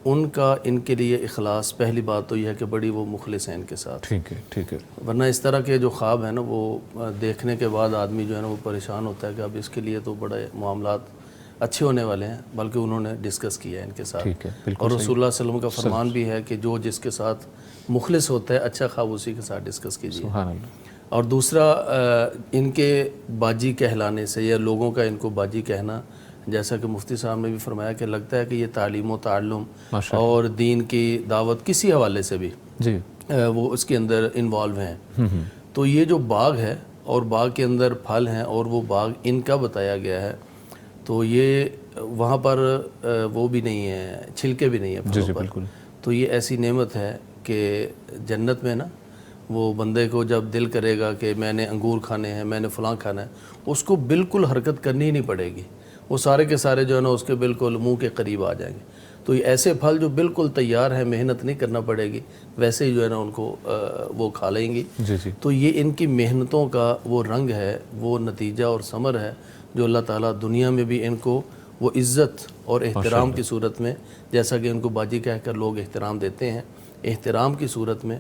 ان کا ان کے لیے اخلاص، پہلی بات تو یہ ہے کہ بڑی وہ مخلص ہیں ان کے ساتھ۔ ٹھیک ہے ٹھیک ہے، ورنہ اس طرح کے جو خواب ہیں نا، وہ دیکھنے کے بعد آدمی جو ہے نا وہ پریشان ہوتا ہے کہ اب اس کے لیے تو بڑے معاملات اچھے ہونے والے ہیں، بلکہ انہوں نے ڈسکس کیا ہے ان کے ساتھ۔ ٹھیک ہے، بالکل اور رسول اللہ صلی اللہ علیہ وسلم کا فرمان بھی ہے کہ جو جس کے ساتھ مخلص ہوتا ہے اچھا خواب اسی کے ساتھ ڈسکس کیجیے۔ سبحان اللہ۔ اور دوسرا، ان کے باجی کہلانے سے یا لوگوں کا ان کو باجی کہنا، جیسا کہ مفتی صاحب نے بھی فرمایا کہ لگتا ہے کہ یہ تعلیم و تعلم اور دین کی دعوت کسی حوالے سے بھی جی وہ اس کے اندر انوالو ہیں۔ تو یہ جو باغ ہے اور باغ کے اندر پھل ہیں اور وہ باغ ان کا بتایا گیا ہے، تو یہ وہاں پر وہ بھی نہیں ہے، چھلکے بھی نہیں ہیں پھلوں پر۔ تو یہ ایسی نعمت ہے کہ جنت میں نا وہ بندے کو جب دل کرے گا کہ میں نے انگور کھانے ہیں، میں نے فلاں کھانا ہے، اس کو بالکل حرکت کرنی ہی نہیں پڑے گی، وہ سارے کے سارے جو ہے نا اس کے بالکل منہ کے قریب آ جائیں گے۔ تو یہ ایسے پھل جو بالکل تیار ہیں، محنت نہیں کرنا پڑے گی، ویسے ہی جو ہے نا ان کو وہ کھا لیں گی۔ جی جی، تو یہ ان کی محنتوں کا وہ رنگ ہے، وہ نتیجہ اور ثمر ہے جو اللہ تعالیٰ دنیا میں بھی ان کو وہ عزت اور احترام کی صورت میں، جیسا کہ ان کو باجی کہہ کر لوگ احترام دیتے ہیں، احترام کی صورت میں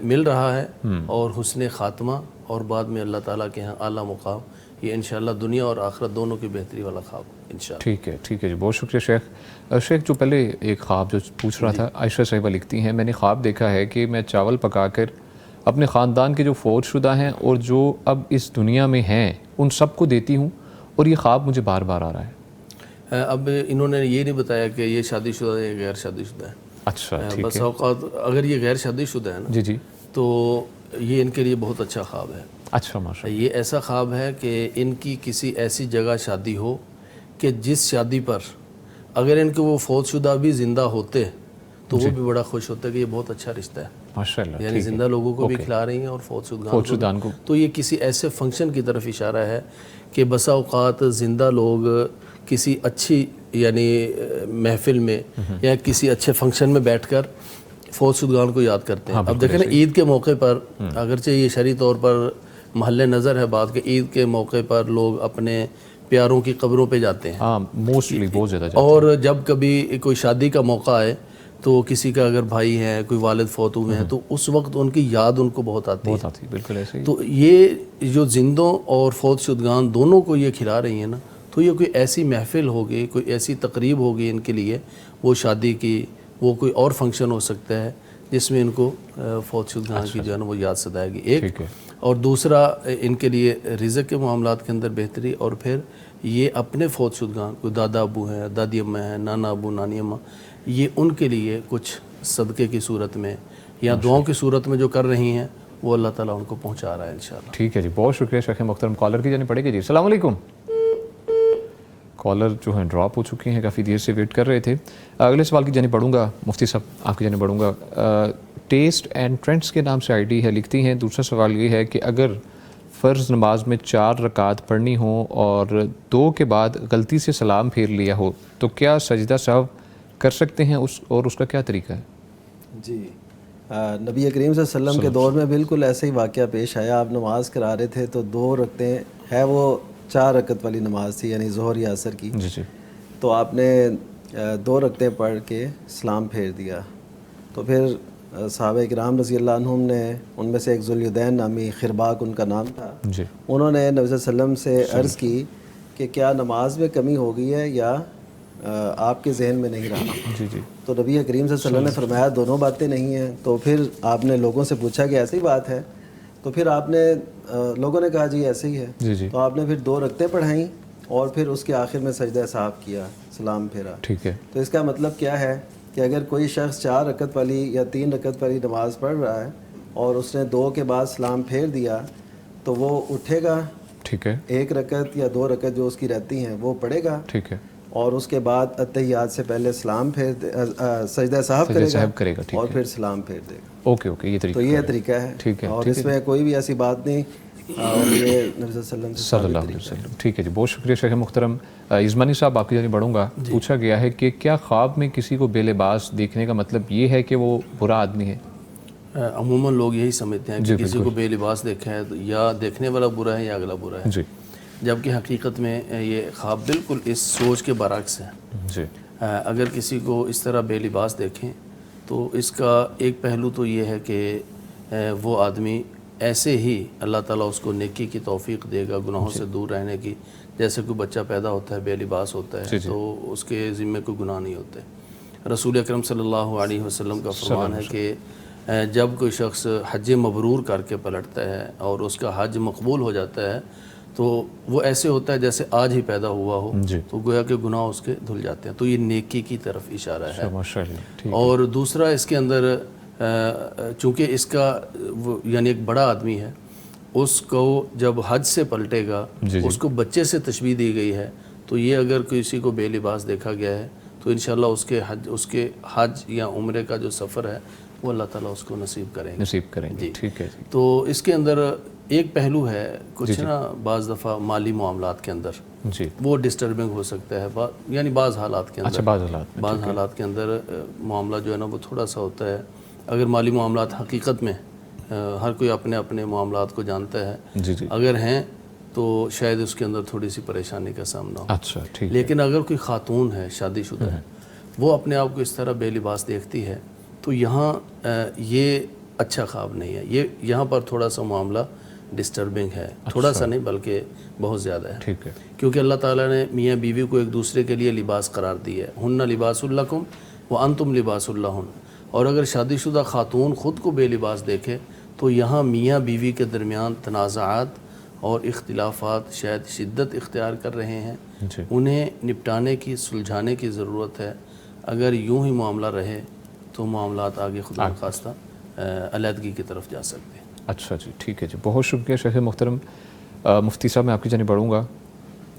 مل رہا ہے، اور حسن خاتمہ اور بعد میں اللہ تعالیٰ کے ہاں اعلیٰ مقام، یہ انشاءاللہ دنیا اور آخرت دونوں کی بہتری والا خواب انشاءاللہ۔ ٹھیک ہے ٹھیک ہے جی، بہت شکریہ شیخ۔ شیخ جو پہلے ایک خواب جو پوچھ رہا تھا، عائشہ صاحبہ لکھتی ہیں، میں نے خواب دیکھا ہے کہ میں چاول پکا کر اپنے خاندان کے جو فوت شدہ ہیں اور جو اب اس دنیا میں ہیں ان سب کو دیتی ہوں، اور یہ خواب مجھے بار بار آ رہا ہے۔ اب انہوں نے یہ نہیں بتایا کہ یہ شادی شدہ ہے یا غیر شادی شدہ ہے۔ اچھا ٹھیک بس ہے، اوقات اگر یہ غیر شادی شدہ ہے نا، جی جی، تو یہ ان کے لیے بہت اچھا خواب ہے۔ اچھا ماشاء یہ ایسا خواب ہے کہ ان کی کسی ایسی جگہ شادی ہو کہ جس شادی پر اگر ان کے وہ فوت شدہ بھی زندہ ہوتے تو وہ بھی بڑا خوش ہوتا ہے کہ یہ بہت اچھا رشتہ ہے، ماشاء اللہ، یعنی زندہ لوگوں کو بھی کھلا رہی ہیں اور فوت شدگان کو۔ تو یہ کسی ایسے فنکشن کی طرف اشارہ ہے کہ بسا اوقات زندہ لوگ کسی اچھی یعنی محفل میں یا کسی اچھے فنکشن میں بیٹھ کر فوت شدگان کو یاد کرتے ہیں. اب دیکھیں نا عید کے موقع پر اگرچہ یہ شرعی طور پر محل نظر ہے بات کہ عید کے موقع پر لوگ اپنے پیاروں کی قبروں پہ جاتے ہیں. ہاں موسٹلی بہت زیادہ اور جب کبھی کوئی شادی کا موقع آئے تو کسی کا اگر بھائی ہے کوئی والد فوت ہوئے ہیں تو اس وقت ان کی یاد ان کو بہت آتی ہے. بالکل ایسے ہی. تو یہ جو زندوں اور فوت شدگان دونوں کو یہ کھلا رہی ہیں نا, تو یہ کوئی ایسی محفل ہوگی, کوئی ایسی تقریب ہوگی ان کے لیے, وہ شادی کی, وہ کوئی اور فنکشن ہو سکتا ہے جس میں ان کو فوت شدگان کی جو ہے نا وہ یاد ستائے گی. ایک اور دوسرا ان کے لیے رزق کے معاملات کے اندر بہتری, اور پھر یہ اپنے فوت شدگان کوئی دادا ابو ہیں, دادی اماں ہیں, نانا ابو نانی اماں, یہ ان کے لیے کچھ صدقے کی صورت میں یا دعاؤں کی صورت میں جو کر رہی ہیں وہ اللہ تعالیٰ ان کو پہنچا رہا ہے انشاءاللہ. ٹھیک ہے جی, بہت شکریہ شیخ محترم. کالر کی جانی پڑے گی جی. السلام علیکم. کالر جو ہیں ڈراپ ہو چکی ہیں, کافی دیر سے ویٹ کر رہے تھے. اگلے سوال کی جانی پڑھوں گا مفتی صاحب, آپ کی جانی پڑھوں گا. ٹیسٹ اینڈ ٹرینڈس کے نام سے آئی ڈی ہے, لکھتی ہیں دوسرا سوال یہ ہے کہ اگر فرض نماز میں 4 رکعت پڑھنی ہوں اور 2 کے بعد غلطی سے سلام پھیر لیا ہو تو کیا سجدہ سہو کر سکتے ہیں اور اس کا کیا طریقہ ہے؟ جی نبی کریم صلی اللہ علیہ وسلم کے دور میں بالکل ایسا ہی واقعہ پیش آیا. آپ نماز کرا رہے تھے تو 2 رکعتیں ہے, وہ 4 رکعت والی نماز تھی یعنی ظہر یا عصر کی. جی جی. تو آپ نے 2 رکعتیں پڑھ کے سلام پھیر دیا. تو پھر صحابہ کرام رضی اللہ عنہم نے, ان میں سے ایک ذوالیدین نامی خرباق ان کا نام تھا, انہوں نے نبی صلی اللہ علیہ وسلم سے عرض کی کہ کیا نماز میں کمی ہو گئی ہے یا آپ کے ذہن میں نہیں رہا. جی جی. تو نبی کریم صلی اللہ علیہ وسلم نے فرمایا دونوں باتیں نہیں ہیں. تو پھر آپ نے لوگوں سے پوچھا کہ ایسی بات ہے, تو پھر آپ نے لوگوں نے کہا جی ایسے ہی ہے. جی جی. تو آپ نے پھر 2 رکعتیں پڑھائیں اور پھر اس کے آخر میں سجدہ سہو کیا, سلام پھیرا. ٹھیک ہے. تو اس کا مطلب کیا ہے کہ اگر کوئی شخص 4 رکعت والی یا 3 رکعت والی نماز پڑھ رہا ہے اور اس نے 2 کے بعد سلام پھیر دیا تو وہ اٹھے گا, ٹھیک ہے, 1 رکعت یا 2 رکعت جو اس کی رہتی ہیں وہ پڑھے گا, ٹھیک ہے, اور اس کے بعد اتحیات سے پہلے سلام پھیر سجدہ سہو کرے گا اور پھر سلام پھیر دے گا. اوکے اوکے, یہ طریقہ, تو یہ طریقہ ہے. ٹھیک ہے, اور اس میں کوئی بھی ایسی بات نہیں, اور یہ نبی صلی اللہ علیہ وسلم. ٹھیک ہے جی, بہت شکریہ شیخ محترم. عثمانی صاحب آپ کی جانب بڑھوں گا. پوچھا گیا ہے کہ کیا خواب میں کسی کو بے لباس دیکھنے کا مطلب یہ ہے کہ وہ برا آدمی ہے؟ عموماً لوگ یہی سمجھتے ہیں کہ کسی کو بے لباس دیکھا ہے تو یا دیکھنے والا برا ہے یا اگلا برا ہے. جی. جبکہ حقیقت میں یہ خواب بالکل اس سوچ کے برعکس ہے. جی. اگر کسی کو اس طرح بے لباس دیکھیں تو اس کا ایک پہلو تو یہ ہے کہ وہ آدمی ایسے ہی اللہ تعالیٰ اس کو نیکی کی توفیق دے گا, گناہوں سے دور رہنے کی. جیسے کوئی بچہ پیدا ہوتا ہے بے لباس ہوتا ہے تو اس کے ذمے کوئی گناہ نہیں ہوتے. رسول اکرم صلی اللہ علیہ وسلم کا فرمان ہے کہ جب کوئی شخص حج مبرور کر کے پلٹتا ہے اور اس کا حج مقبول ہو جاتا ہے تو وہ ایسے ہوتا ہے جیسے آج ہی پیدا ہوا ہو, تو گویا کہ گناہ اس کے دھل جاتے ہیں. تو یہ نیکی کی طرف اشارہ ہے. اور دوسرا اس کے اندر چونکہ اس کا یعنی ایک بڑا آدمی ہے, اس کو جب حج سے پلٹے گا, اس کو بچے سے تشبیہ دی گئی ہے, تو یہ اگر کسی کو بے لباس دیکھا گیا ہے تو انشاءاللہ اس کے حج یا عمرے کا جو سفر ہے وہ اللہ تعالیٰ اس کو نصیب کریں گے. ٹھیک ہے. تو اس کے اندر ایک پہلو ہے کچھ نا بعض دفعہ مالی معاملات کے اندر وہ ڈسٹربنگ ہو سکتا ہے, یعنی بعض حالات کے اندر بعض حالات کے اندر معاملہ جو ہے نا وہ تھوڑا سا ہوتا ہے. اگر مالی معاملات حقیقت میں ہر کوئی اپنے اپنے معاملات کو جانتا ہے, اگر ہیں تو شاید اس کے اندر تھوڑی سی پریشانی کا سامنا ہو. اچھا ٹھیک. لیکن اگر کوئی خاتون ہے, شادی شدہ ہے, وہ اپنے آپ کو اس طرح بے لباس دیکھتی ہے تو یہاں یہ اچھا خواب نہیں ہے. یہاں پر تھوڑا سا معاملہ ڈسٹربنگ ہے, تھوڑا سا نہیں بلکہ بہت زیادہ ہے. ٹھیک ہے. کیونکہ اللہ تعالیٰ نے میاں بیوی کو ایک دوسرے کے لیے لباس قرار دی ہے. ہن لباس لکم وانتم لباس لہن. اور اگر شادی شدہ خاتون خود کو بے لباس دیکھے تو یہاں میاں بیوی کے درمیان تنازعات اور اختلافات شاید شدت اختیار کر رہے ہیں, انہیں نپٹانے کی, سلجھانے کی ضرورت ہے. اگر یوں ہی معاملہ رہے تو معاملات آگے خدا نخواستہ علیحدگی کی طرف جا سکتے ہیں. اچھا جی, ٹھیک ہے جی, بہت شکریہ شیخ محترم. مفتی صاحب میں آپ کی جانب بڑھوں گا.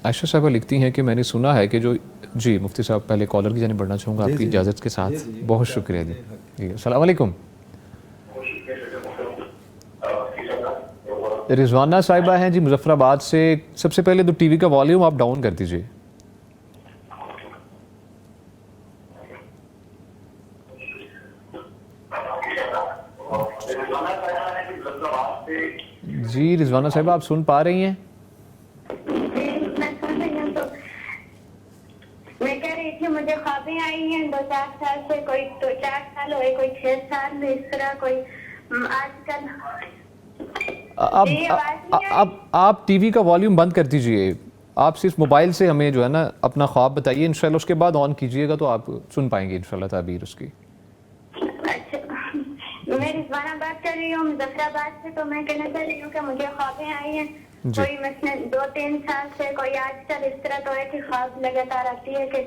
عائشہ صاحبہ لکھتی ہیں کہ میں نے سنا ہے کہ جو جی مفتی صاحب پہلے کالر کی جانب بڑھنا چاہوں گا آپ کی اجازت کے ساتھ. بہت شکریہ جی. جی السلام علیکم. رضوانہ صاحبہ ہیں جی مظفر آباد سے. سب سے پہلے تو ٹی وی کا والیوم آپ ڈاؤن کر دیجیے. جی رضوانہ صاحبہ آپ سن پا رہی ہیں؟ میں سن رہی ہوں. تو میں کہہ رہی تھی مجھے خوابیں آئی ہیں 2-4 سال سے, کوئی 4 سال ہوئے, کوئی 6 سال میں, اس طرح کوئی آج کل. آپ ٹی وی کا والیوم بند کر دیجئے, آپ صرف موبائل سے ہمیں جو ہے نا اپنا خواب بتائیے انشاءاللہ, اس کے بعد آن کیجئے گا تو آپ سن پائیں گے انشاءاللہ تعبیر اس کی. اچھا, میں رضوانہ بات کر رہی ہوں مظفر آباد سے. تو میں کہنا چاہ رہی ہوں کہ مجھے خوابیں آئی ہیں کوئی مثلا 2-3 سال سے, کوئی آج کل اس طرح تو ہے کہ خواب لگاتار آتی ہے کہ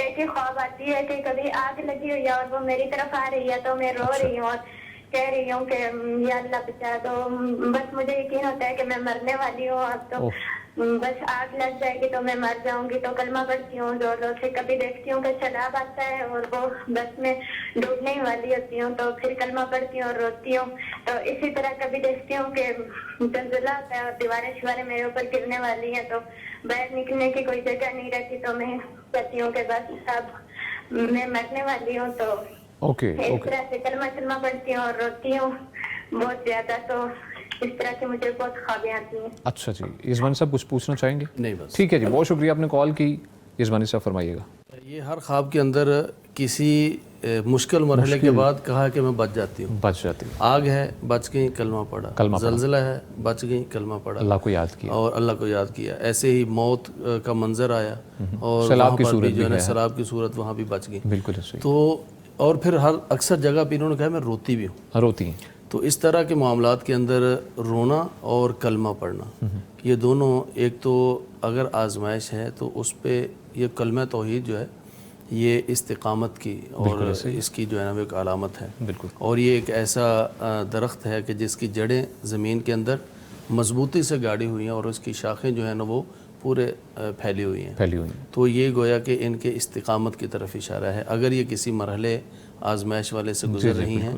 ایک ہی خواب آتی ہے کہ کبھی آگ لگی ہوئی ہے اور وہ میری طرف آ رہی ہے تو میں رو رہی ہوں اور کہہ رہی ہوں کہ یا اللہ بچا دو. بس مجھے یقین ہوتا ہے کہ میں مرنے والی ہوں اب تو, بس آگ لگ جائے گی تو میں مر جاؤں گی. تو کلمہ پڑھتی ہوں زور زور سے, کبھی دیکھتی ہوں کہ سیلاب آتا ہے اور وہ بس میں ڈوبنے ہی والی ہوتی ہوں تو پھر کلمہ پڑھتی ہوں اور روتی ہوں. تو اسی طرح کبھی دیکھتی ہوں کہ زلزلہ ہوتا ہے اور دیواریں میرے اوپر گرنے والی ہیں تو باہر نکلنے کی کوئی جگہ نہیں رہتی. تو میں کہتی ہوں کہ بس اب میں مرنے والی ہوں. تو اس طرح سے کلمہ پڑھتی ہوں اور روتی ہوں بہت زیادہ. تو اس طرح سے مجھے بہت خوابیں آتی ہیں. اچھا جی, یزمانی صاحب کچھ پوچھنا چاہیں گے؟ نہیں بس ٹھیک ہے جی, بہت شکریہ آپ نے کال کی. یزمانی صاحب فرمائیے گا. یہ ہر خواب کے اندر کسی مشکل مرحلے کے بعد کہا کہ میں بچ جاتی ہوں. بچ جاتی ہوں, آگ ہے بچ گئی کلمہ پڑھا, زلزلہ ہے بچ گئی کلمہ پڑھا, اللہ کو یاد کیا اور اللہ کو یاد کیا. ایسے ہی موت کا منظر آیا اور سیلاب کی وہاں پر صورت بھی جو ہے نا بھی ہے. سیلاب کی صورت وہاں بھی بچ گئی. بالکل صحیح. تو اور پھر ہر اکثر جگہ پہ انہوں نے کہا میں روتی بھی ہوں. روتی ہیں. تو اس طرح کے معاملات کے اندر رونا اور کلمہ پڑھنا یہ دونوں, ایک تو اگر آزمائش ہے تو اس پہ یہ کلمہ توحید جو ہے یہ استقامت کی اور اس کی جو ہے نا وہ ایک علامت ہے. بالکل. اور یہ ایک ایسا درخت ہے کہ جس کی جڑیں زمین کے اندر مضبوطی سے گاڑی ہوئی ہیں اور اس کی شاخیں جو ہیں نا وہ پورے پھیلی ہوئی ہیں. تو یہ گویا کہ ان کے استقامت کی طرف اشارہ ہے. اگر یہ کسی مرحلے آزمائش والے سے گزر رہی ہیں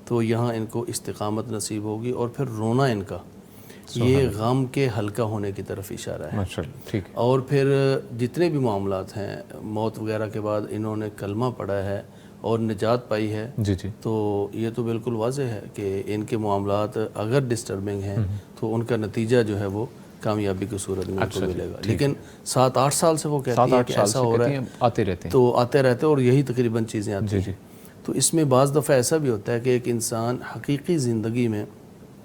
تو یہاں ان کو استقامت نصیب ہوگی. اور پھر رونا ان کا یہ غم کے ہلکا ہونے کی طرف اشارہ ہے. اور پھر جتنے بھی معاملات ہیں موت وغیرہ کے بعد انہوں نے کلمہ پڑھا ہے اور نجات پائی ہے تو یہ تو بالکل واضح ہے کہ ان کے معاملات اگر ڈسٹربنگ ہیں تو ان کا نتیجہ جو ہے وہ کامیابی کی صورت میں کو ملے گا. لیکن 7-8 سال سے وہ کہتی ہیں کہ ایسا ہو رہا ہے, تو آتے رہتے اور یہی تقریباً چیزیں آتی ہیں. تو اس میں بعض دفعہ ایسا بھی ہوتا ہے کہ ایک انسان حقیقی زندگی میں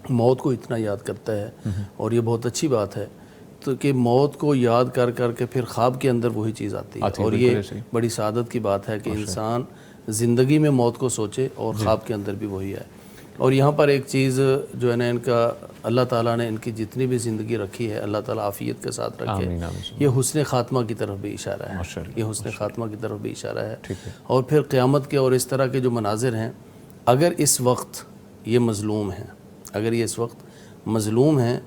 موت کو اتنا یاد کرتا ہے, اور یہ بہت اچھی بات ہے تو کہ موت کو یاد کر کر کے پھر خواب کے اندر وہی چیز آتی ہے. اور یہ بڑی سعادت کی بات ہے کہ انسان زندگی میں موت کو سوچے اور خواب کے اندر بھی وہی ہے. اور یہاں پر ایک چیز جو ہے نا ان کا اللہ تعالیٰ نے ان کی جتنی بھی زندگی رکھی ہے اللہ تعالیٰ عافیت کے ساتھ رکھے. یہ حسن خاتمہ کی طرف بھی اشارہ ہے, یہ حسن خاتمہ کی طرف بھی اشارہ ہے. اور پھر قیامت کے اور اس طرح کے جو مناظر ہیں, اگر اس وقت یہ مظلوم ہیں, اگر یہ اس وقت مظلوم ہیں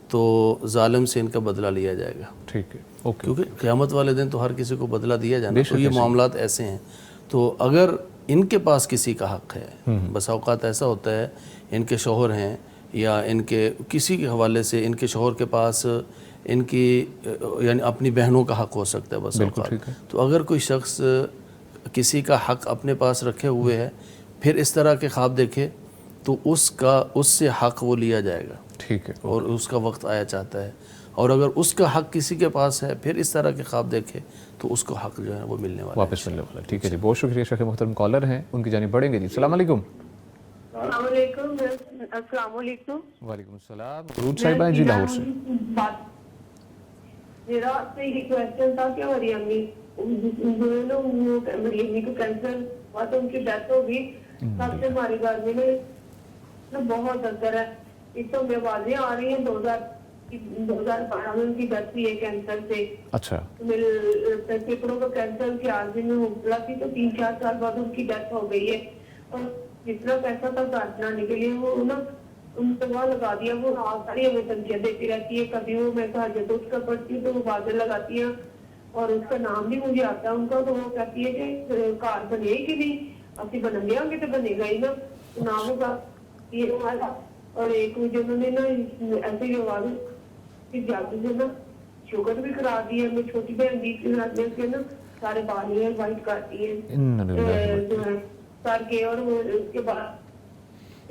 تو ظالم سے ان کا بدلہ لیا جائے گا. ٹھیک ہے, کیونکہ قیامت والے دن تو ہر کسی کو بدلہ دیا جانا. تو یہ معاملات ایسے ہیں. تو اگر ان کے پاس کسی کا حق ہے, بس اوقات ایسا ہوتا ہے ان کے شوہر ہیں یا ان کے کسی کے حوالے سے ان کے شوہر کے پاس ان کی یعنی اپنی بہنوں کا حق ہو سکتا ہے بس اوقات. تو اگر کوئی شخص کسی کا حق اپنے پاس رکھے ہوئے ہے پھر اس طرح کے خواب دیکھے تو اس سے حق وہ لیا جائے گا. ٹھیک ہے, اور اس کا وقت آیا چاہتا ہے. اور اگر اس کا حق کسی کے پاس ہے پھر اس طرح کے خواب دیکھے تو اس کو حق جو ہے وہ ملنے والا, واپس ملنے والا. ٹھیک ہے جی, بہت شکریہ. شیخ محترم کالر ہیں, ان کی جانب بڑھیں گے جی. السلام علیکم. السلام علیکم. السلام علیکم. وعلیکم السلام. درود صاحبہ جی لاہور سے. میرا آپ سے یہ کویسچن تھا کہ ہماری امی ہماری امی کو کینسر ہوا تو ان کی ڈیتھ ہو گئی. سب سے ہمارے گھر میں بہت اثر ہے. اس تو میں آوازیں آ رہی ہیں 2012 میں ان کی ڈیتھ ہوئی ہے کینسر سے. اچھا, میرے پھیپھڑوں کا کینسر کی عارضی میں مبتلا تھی تو 3-4 سال بعد ان کی ڈیتھ ہو گئی ہے. اور جتنا پیسہ تھا گھر بنانے کے لیے وہ نا ان کو وہاں لگا دیا. وہ ساری ہمیں دھمکیاں دیتی رہتی ہے. کبھی وہ میں تہجد اس کا پڑھتی ہوں تو وہ بازیں لگاتی ہیں اور اس کا نام بھی مجھے آتا ہے ان کا. تو وہ کہتی ہے کہ کار بنے کہ نہیں, ابھی بن گیا کہ تو بنے گا ہی نا, نام ہوگا یہ ہمارا. اور ایک مجھے انہوں نے نا ایسے ہی آواز جادو سے نا شوگر بھی کرا دی ہے. میں چھوٹی بہن بھی کے نا سارے بال جو ہے وائٹ کرتی ہے جو ہے سر کے. اور اس کے بعد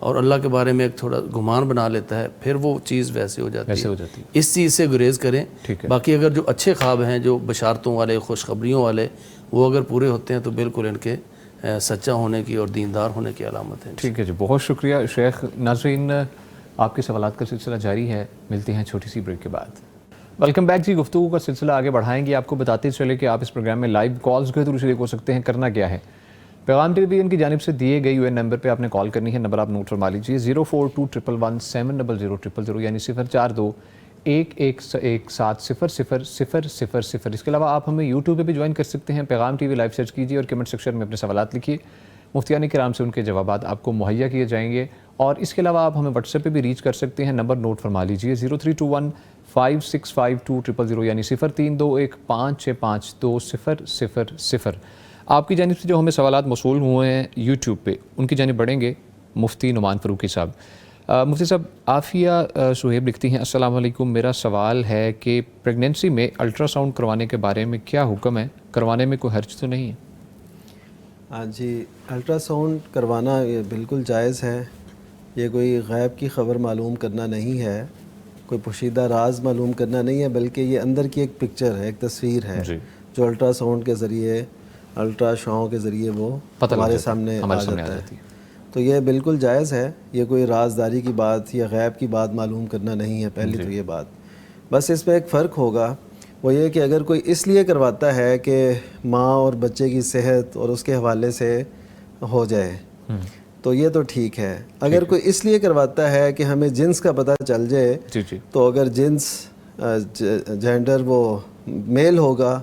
اور اللہ کے بارے میں ایک تھوڑا گمان بنا لیتا ہے، پھر وہ چیز ویسے ہو جاتی ہے۔ اس چیز سے گریز کریں۔ باقی اگر جو اچھے خواب ہیں، جو بشارتوں والے، خوشخبریوں والے، وہ اگر پورے ہوتے ہیں تو بالکل ان کے سچا ہونے کی اور دیندار ہونے کی علامت ہے۔ ٹھیک ہے جی، بہت شکریہ شیخ۔ ناظرین، آپ کے سوالات کا سلسلہ جاری ہے، ملتے ہیں چھوٹی سی بریک کے بعد۔ ویلکم بیک جی، گفتگو کا سلسلہ آگے بڑھائیں گے۔ آپ کو بتاتے چلے کہ آپ اس پروگرام میں لائیو کالز کے تھرو شریک ہو سکتے ہیں۔ کرنا کیا ہے، پیغام ٹی وی ان کی جانب سے دیے گئے UN نمبر پہ آپ نے کال کرنی ہے۔ نمبر آپ نوٹ فرما لیجیے 0421170000 یعنی 0421170000۔ اس کے علاوہ آپ ہمیں یوٹیوب پہ بھی جوائن کر سکتے ہیں، پیغام ٹی وی لائیو سرچ کیجیے اور کمنٹ سیکشن میں اپنے سوالات لکھیے، مفتیان کرام سے ان کے جوابات آپ کو مہیا کیے جائیں گے۔ اور اس کے علاوہ آپ ہمیں واٹس ایپ پہ بھی ریچ کر سکتے ہیں، نمبر نوٹ فرما لیجیے 0321565200 یعنی 0321565200۔ آپ کی جانب سے جو ہمیں سوالات موصول ہوئے ہیں یوٹیوب پہ، ان کی جانب بڑھیں گے مفتی نعمان فاروقی صاحب۔ مفتی صاحب، عافیہ شعیب لکھتی ہیں، السلام علیکم، میرا سوال ہے کہ پریگنینسی میں الٹرا ساؤنڈ کروانے کے بارے میں کیا حکم ہے؟ کروانے میں کوئی حرج تو نہیں ہے؟ ہاں جی، الٹرا ساؤنڈ کروانا یہ بالکل جائز ہے۔ یہ کوئی غیب کی خبر معلوم کرنا نہیں ہے، کوئی پوشیدہ راز معلوم کرنا نہیں ہے، بلکہ یہ اندر کی ایک پکچر ہے، ایک تصویر ہے جو الٹرا ساؤنڈ کے ذریعے، الٹرا شعاؤں کے ذریعے وہ ہمارے سامنے آ جاتا ہے۔ تو یہ بالکل جائز ہے، یہ کوئی رازداری کی بات یا غیب کی بات معلوم کرنا نہیں ہے، پہلی تو یہ بات۔ بس اس میں ایک فرق ہوگا، وہ یہ کہ اگر کوئی اس لیے کرواتا ہے کہ ماں اور بچے کی صحت اور اس کے حوالے سے ہو جائے تو یہ تو ٹھیک ہے۔ اگر کوئی اس لیے کرواتا ہے کہ ہمیں جنس کا پتہ چل جائے، تو اگر جنس جینڈر وہ میل ہوگا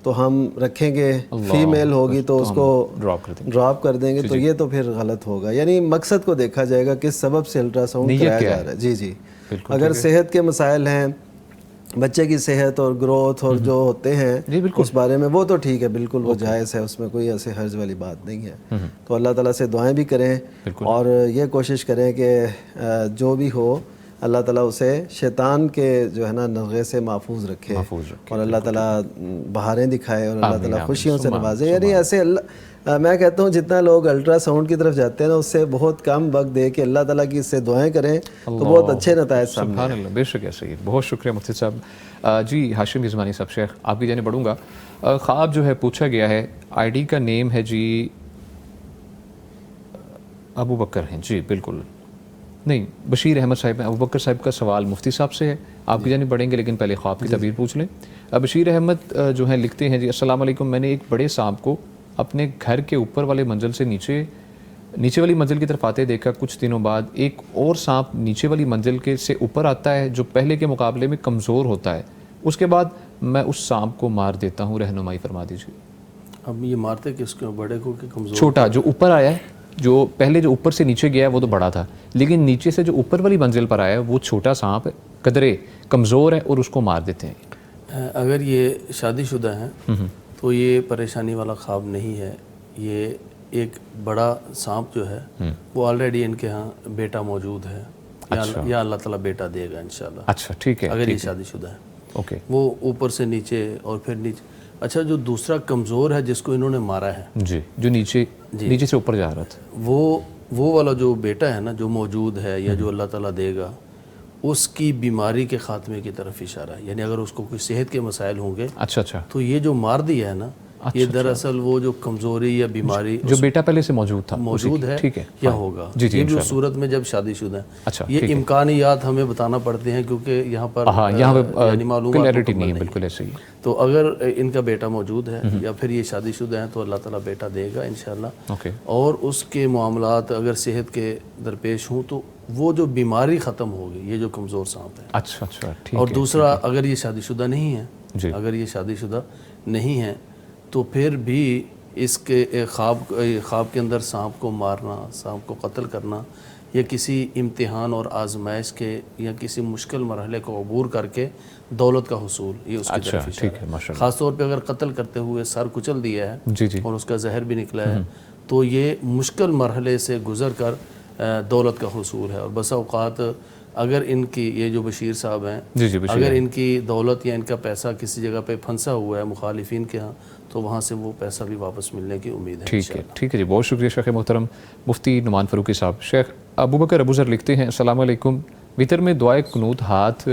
تو ہم رکھیں گے، فیمیل ہوگی تو اس کو ڈراپ کر دیں گے، تو یہ تو پھر غلط ہوگا۔ یعنی مقصد کو دیکھا جائے گا کس سبب سے الٹرا ساؤنڈ کرایا جا رہا ہے۔ جی جی، اگر صحت کے مسائل ہیں، بچے کی صحت اور گروتھ اور جو ہوتے ہیں اس بارے میں، وہ تو ٹھیک ہے، بالکل وہ جائز ہے، اس میں کوئی ایسے حرج والی بات نہیں ہے۔ تو اللہ تعالیٰ سے دعائیں بھی کریں اور یہ کوشش کریں کہ جو بھی ہو اللہ تعالیٰ اسے شیطان کے جو ہے نا نغے سے محفوظ رکھے اور اللہ تعالیٰ بہاریں دکھائے اور اللہ تعالیٰ خوشیوں سے نوازے۔ یعنی ایسے میں کہتا ہوں جتنا لوگ الٹرا ساؤنڈ کی طرف جاتے ہیں نا، اس سے بہت کم وقت دے کے اللہ تعالیٰ کی اس سے دعائیں کریں تو بہت اچھے نتائج سامنے سبحان اللہ، بے شک ایسا ہی۔ بہت شکریہ مفتی صاحب۔ جی ہاشم رضوانی صاحب، شیخ آپ کی جانب بڑھوں گا۔ خواب جو ہے پوچھا گیا ہے، آئی ڈی کا نیم ہے جی ابو بکر ہیں، جی بالکل نہیں، بشیر احمد صاحب ہیں۔ ابو بکر صاحب کا سوال مفتی صاحب سے ہے، آپ کی جانب بڑھیں گے، لیکن پہلے خواب کی تعبیر پوچھ لیں۔ بشیر احمد جو ہیں لکھتے ہیں جی السلام علیکم، میں نے ایک بڑے سانپ کو اپنے گھر کے اوپر والے منزل سے نیچے والی منزل کی طرف آتے دیکھا۔ کچھ دنوں بعد ایک اور سانپ نیچے والی منزل کے سے اوپر آتا ہے جو پہلے کے مقابلے میں کمزور ہوتا ہے، اس کے بعد میں اس سانپ کو مار دیتا ہوں، رہنمائی فرما دیجیے۔ اب یہ مارتے کس کو، بڑے کو کہ کمزور؟ چھوٹا جو اوپر آیا ہے، جو پہلے جو اوپر سے نیچے گیا ہے وہ تو بڑا تھا، لیکن نیچے سے جو اوپر والی منزل پر آیا ہے وہ چھوٹا سانپ ہے، قدرے کمزور ہے اور اس کو مار دیتے ہیں۔ اگر یہ شادی شدہ ہیں تو یہ پریشانی والا خواب نہیں ہے، یہ ایک بڑا سانپ جو ہے وہ آلریڈی ان کے ہاں بیٹا موجود ہے، یا اللہ تعالیٰ بیٹا دے گا انشاءاللہ۔ اچھا ٹھیک ہے، اگر یہ شادی شدہ ہے اوکے، وہ اوپر سے نیچے اور پھر نیچے۔ اچھا، جو دوسرا کمزور ہے جس کو انہوں نے مارا ہے، جی جو نیچے سے اوپر جا رہا تھا، وہ والا جو بیٹا ہے نا جو موجود ہے یا جو اللہ تعالیٰ دے گا، اس کی بیماری کے خاتمے کی طرف اشارہ ہے۔ یعنی اگر اس کو کوئی صحت کے مسائل ہوں گے اچھا تو یہ جو مار دیا ہے نا، یہ دراصل وہ جو کمزوری یا بیماری جو بیٹا پہلے سے موجود ہے یا ہوگا، یہ بھی اس صورت میں جب شادی شدہ ہے۔ یہ امکانیات ہمیں بتانا پڑتے ہیں کیونکہ یہاں پر کلیئرٹی نہیں ہے، بالکل ایسے ہی۔ تو اگر ان کا بیٹا موجود ہے یا پھر یہ شادی شدہ ہیں تو اللہ تعالیٰ بیٹا دے گا انشاءاللہ، اور اس کے معاملات اگر صحت کے درپیش ہوں تو وہ جو بیماری ختم ہوگی، یہ جو کمزور سانپ ہے۔ اچھا اور دوسرا، اگر یہ شادی شدہ نہیں ہے، اگر یہ شادی شدہ نہیں ہے تو پھر بھی اس کے خواب کے اندر سانپ کو مارنا، سانپ کو قتل کرنا، یا کسی امتحان اور آزمائش کے یا کسی مشکل مرحلے کو عبور کر کے دولت کا حصول، یہ اس کی طرف اشارہ ہے۔ خاص طور پہ اگر قتل کرتے ہوئے سر کچل دیا ہے اور اس کا زہر بھی نکلا ہے تو یہ مشکل مرحلے سے گزر کر دولت کا حصول ہے۔ اور بسا اوقات اگر ان کی یہ جو بشیر صاحب ہیں جی بشیر اگر ان کی دولت یا ان کا پیسہ کسی جگہ پہ پھنسا ہوا ہے مخالفین کے ہاں تو وہاں سے وہ پیسہ بھی واپس ملنے کی امید ہے. ٹھیک ہے جی، بہت شکریہ شیخ محترم مفتی نعمان فاروقی صاحب. شیخ ابو بکر ابو ذر لکھتے ہیں السلام علیکم، وطر میں دعائے قنوت ہاتھ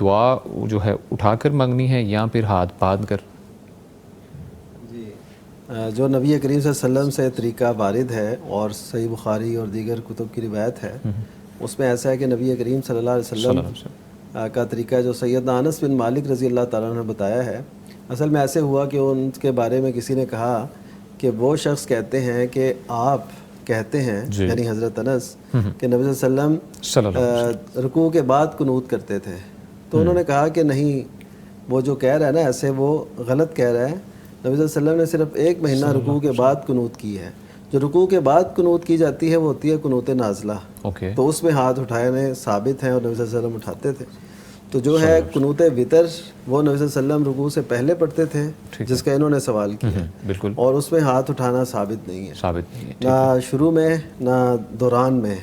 دعا جو ہے اٹھا کر مانگنی ہے یا پھر ہاتھ باندھ کر؟ جی جو نبی کریم صلی اللہ علیہ وسلم سے طریقہ وارد ہے اور صحیح بخاری اور دیگر کتب کی روایت ہے اس میں ایسا ہے کہ نبی کریم صلی اللہ علیہ وسلم کا طریقہ جو سیدنا انس بن مالک رضی اللہ تعالیٰ عنہ نے بتایا ہے، اصل میں ایسے ہوا کہ ان کے بارے میں کسی نے کہا کہ وہ شخص کہتے ہیں کہ آپ کہتے ہیں یعنی حضرت انس کہ نبی صلی اللہ علیہ وسلم رکوع کے بعد قنوت کرتے تھے. تو انہوں نے کہا کہ نہیں، وہ جو کہہ رہا ہے نا ایسے وہ غلط کہہ رہا ہے. نبی صلی اللہ علیہ وسلم نے صرف 1 مہینہ رکوع کے بعد قنوت کی ہے. جو رکوع کے بعد قنوت کی جاتی ہے وہ ہوتی ہے قنوت نازلہ، تو اس میں ہاتھ اٹھانے ثابت ہیں اور نبی صلی اللہ علیہ وسلم اٹھاتے تھے. تو جو ہے قنوت وطر وہ نبی صلی اللہ علیہ وسلم رکوع سے پہلے پڑھتے تھے جس کا انہوں نے سوال کیا، بالکل، اور اس میں ہاتھ اٹھانا ثابت نہیں ہے نہ شروع میں نہ دوران میں.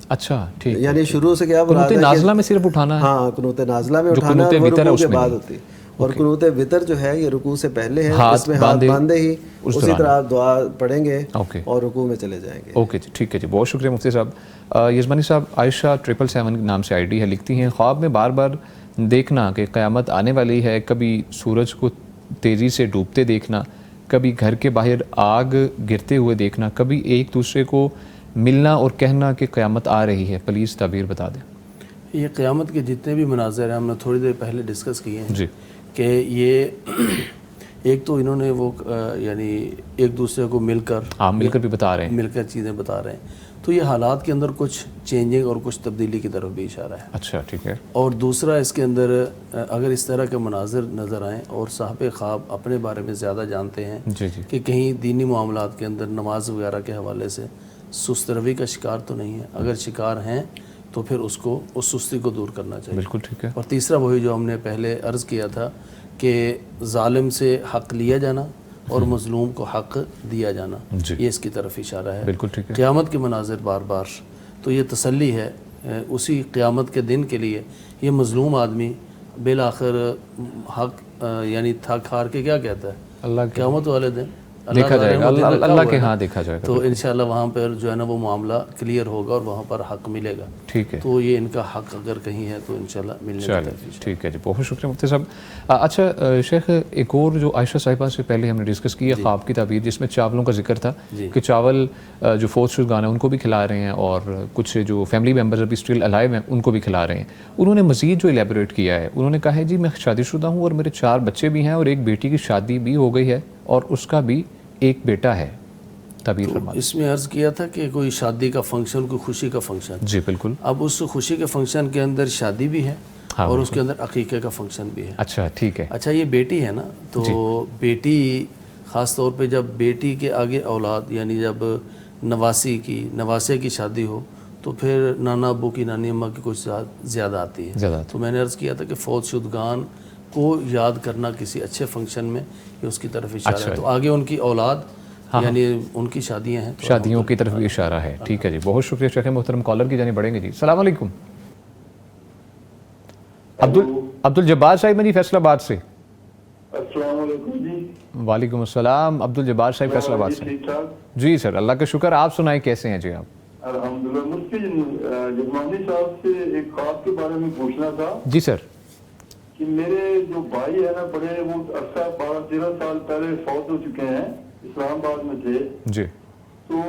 اچھا ٹھیک، یعنی شروع سے کیا قنوت نازلہ میں صرف اٹھانا ہے؟ ہاں قنوت نازلہ میں اٹھانا ہے، وہ رکوع کے بعد ہوتی ہے. اور قنوت وطر جو ہے یہ رکوع سے پہلے ہے، اس میں ہاتھ باندھے ہی اسی طرح آپ دعا پڑھیں گے اور رکوع میں چلے جائیں گے. اوکے جی ٹھیک ہے جی، بہت شکریہ مفتی صاحب. یزمانی صاحب عائشہ 777 نام سے ID ہے، لکھتی ہیں خواب میں بار بار دیکھنا کہ قیامت آنے والی ہے، کبھی سورج کو تیزی سے ڈوبتے دیکھنا، کبھی گھر کے باہر آگ گرتے ہوئے دیکھنا، کبھی ایک دوسرے کو ملنا اور کہنا کہ قیامت آ رہی ہے. پلیز تعبیر بتا دیں. یہ قیامت کے جتنے بھی مناظر ہیں ہم نے تھوڑی دیر پہلے ڈسکس کیے ہیں جی کہ یہ ایک تو انہوں نے وہ یعنی ایک دوسرے کو مل کر بھی بتا رہے ہیں، مل کر چیزیں بتا رہے ہیں، تو یہ حالات کے اندر کچھ چینجنگ اور کچھ تبدیلی کی طرف بھی اشارہ ہے. اچھا ٹھیک ہے. اور دوسرا اس کے اندر اگر اس طرح کے مناظر نظر آئیں اور صاحب خواب اپنے بارے میں زیادہ جانتے ہیں کہ کہیں دینی معاملات کے اندر نماز وغیرہ کے حوالے سے سست روی کا شکار تو نہیں ہے، اگر شکار ہیں تو پھر اس سستی کو دور کرنا چاہیے. بالکل ٹھیک ہے. اور تیسرا وہی جو ہم نے پہلے عرض کیا تھا کہ ظالم سے حق لیا جانا اور مظلوم کو حق دیا جانا، یہ اس کی طرف اشارہ ہے. بالکل ٹھیک ہے. قیامت کے مناظر بار بار تو یہ تسلی ہے اسی قیامت کے دن کے لیے. یہ مظلوم آدمی بالآخر حق یعنی تھک ہار کے کیا کہتا ہے، اللہ قیامت والے دن دیکھا جائے گا، اللہ کے ہاں دیکھا جائے گا. تو انشاءاللہ وہاں پر جو ہے نا وہ معاملہ کلیئر ہوگا اور وہاں پر حق ملے گا. ٹھیک ہے. تو یہ ان کا حق اگر کہیں ہے تو انشاءاللہ ملنے کی طرف. ٹھیک ہے جی، بہت شکریہ مفتی صاحب. اچھا شیخ، ایک اور جو عائشہ صاحبہ سے پہلے ہم نے ڈسکس کیا خواب کی تعبیر جس میں چاولوں کا ذکر تھا کہ چاول جو فوت شدگان ہیں ان کو بھی کھلا رہے ہیں اور کچھ جو فیملی ممبرز ابھی اسٹل الائیو ہیں ان کو بھی کھلا رہے ہیں. انہوں نے مزید جو الیبوریٹ کیا ہے، انہوں نے کہا ہے جی میں شادی شدہ ہوں اور میرے 4 بچے بھی ہیں اور ایک بیٹی کی شادی بھی ہو گئی ہے اور اس کا بھی ایک بیٹا ہے. تعبیر فرمائیں. اس میں عرض کیا تھا کہ کوئی شادی کا فنکشن، کوئی خوشی کا فنکشن. جی بالکل. اب اس خوشی کے فنکشن کے اندر شادی بھی ہے اور اس کے اندر عقیقے کا فنکشن بھی ہے. اچھا ٹھیک ہے. اچھا یہ بیٹی ہے نا، تو بیٹی خاص طور پہ جب بیٹی کے آگے اولاد یعنی جب نواسے کی شادی ہو تو پھر نانا ابو کی نانی اماں کی کچھ زیادہ آتی ہے. تو میں نے عرض کیا تھا کہ فوت شدگان کو یاد کرنا کسی اچھے فنکشن میں یہ اس کی طرف اشارہ ہے. تو آگے ان کی اولاد یعنی ان کی شادیاں ہیں، شادیوں کی طرف بھی اشارہ ہے. ٹھیک ہے جی، بہت شکریہ شیخ محترم. کالر کی جانب بڑھیں گے جی. السلام علیکم. عبد الجبار صاحب ہیں جی فیصل آباد سے. السلام علیکم جی. وعلیکم السلام. عبد الجبار صاحب فیصل آباد سے. جی سر اللہ کا شکر. آپ سنائیں کیسے ہیں جی آپ؟ الحمدللہ. مفتی جزمانی صاحب سے ایک خواب کے بارے میں پوچھنا تھا. جی سر. کہ میرے جو بھائی ہے نا بڑے، وہ عرصہ 12-13 سال پہلے فوت ہو چکے ہیں، اسلام آباد میں تھے جی. تو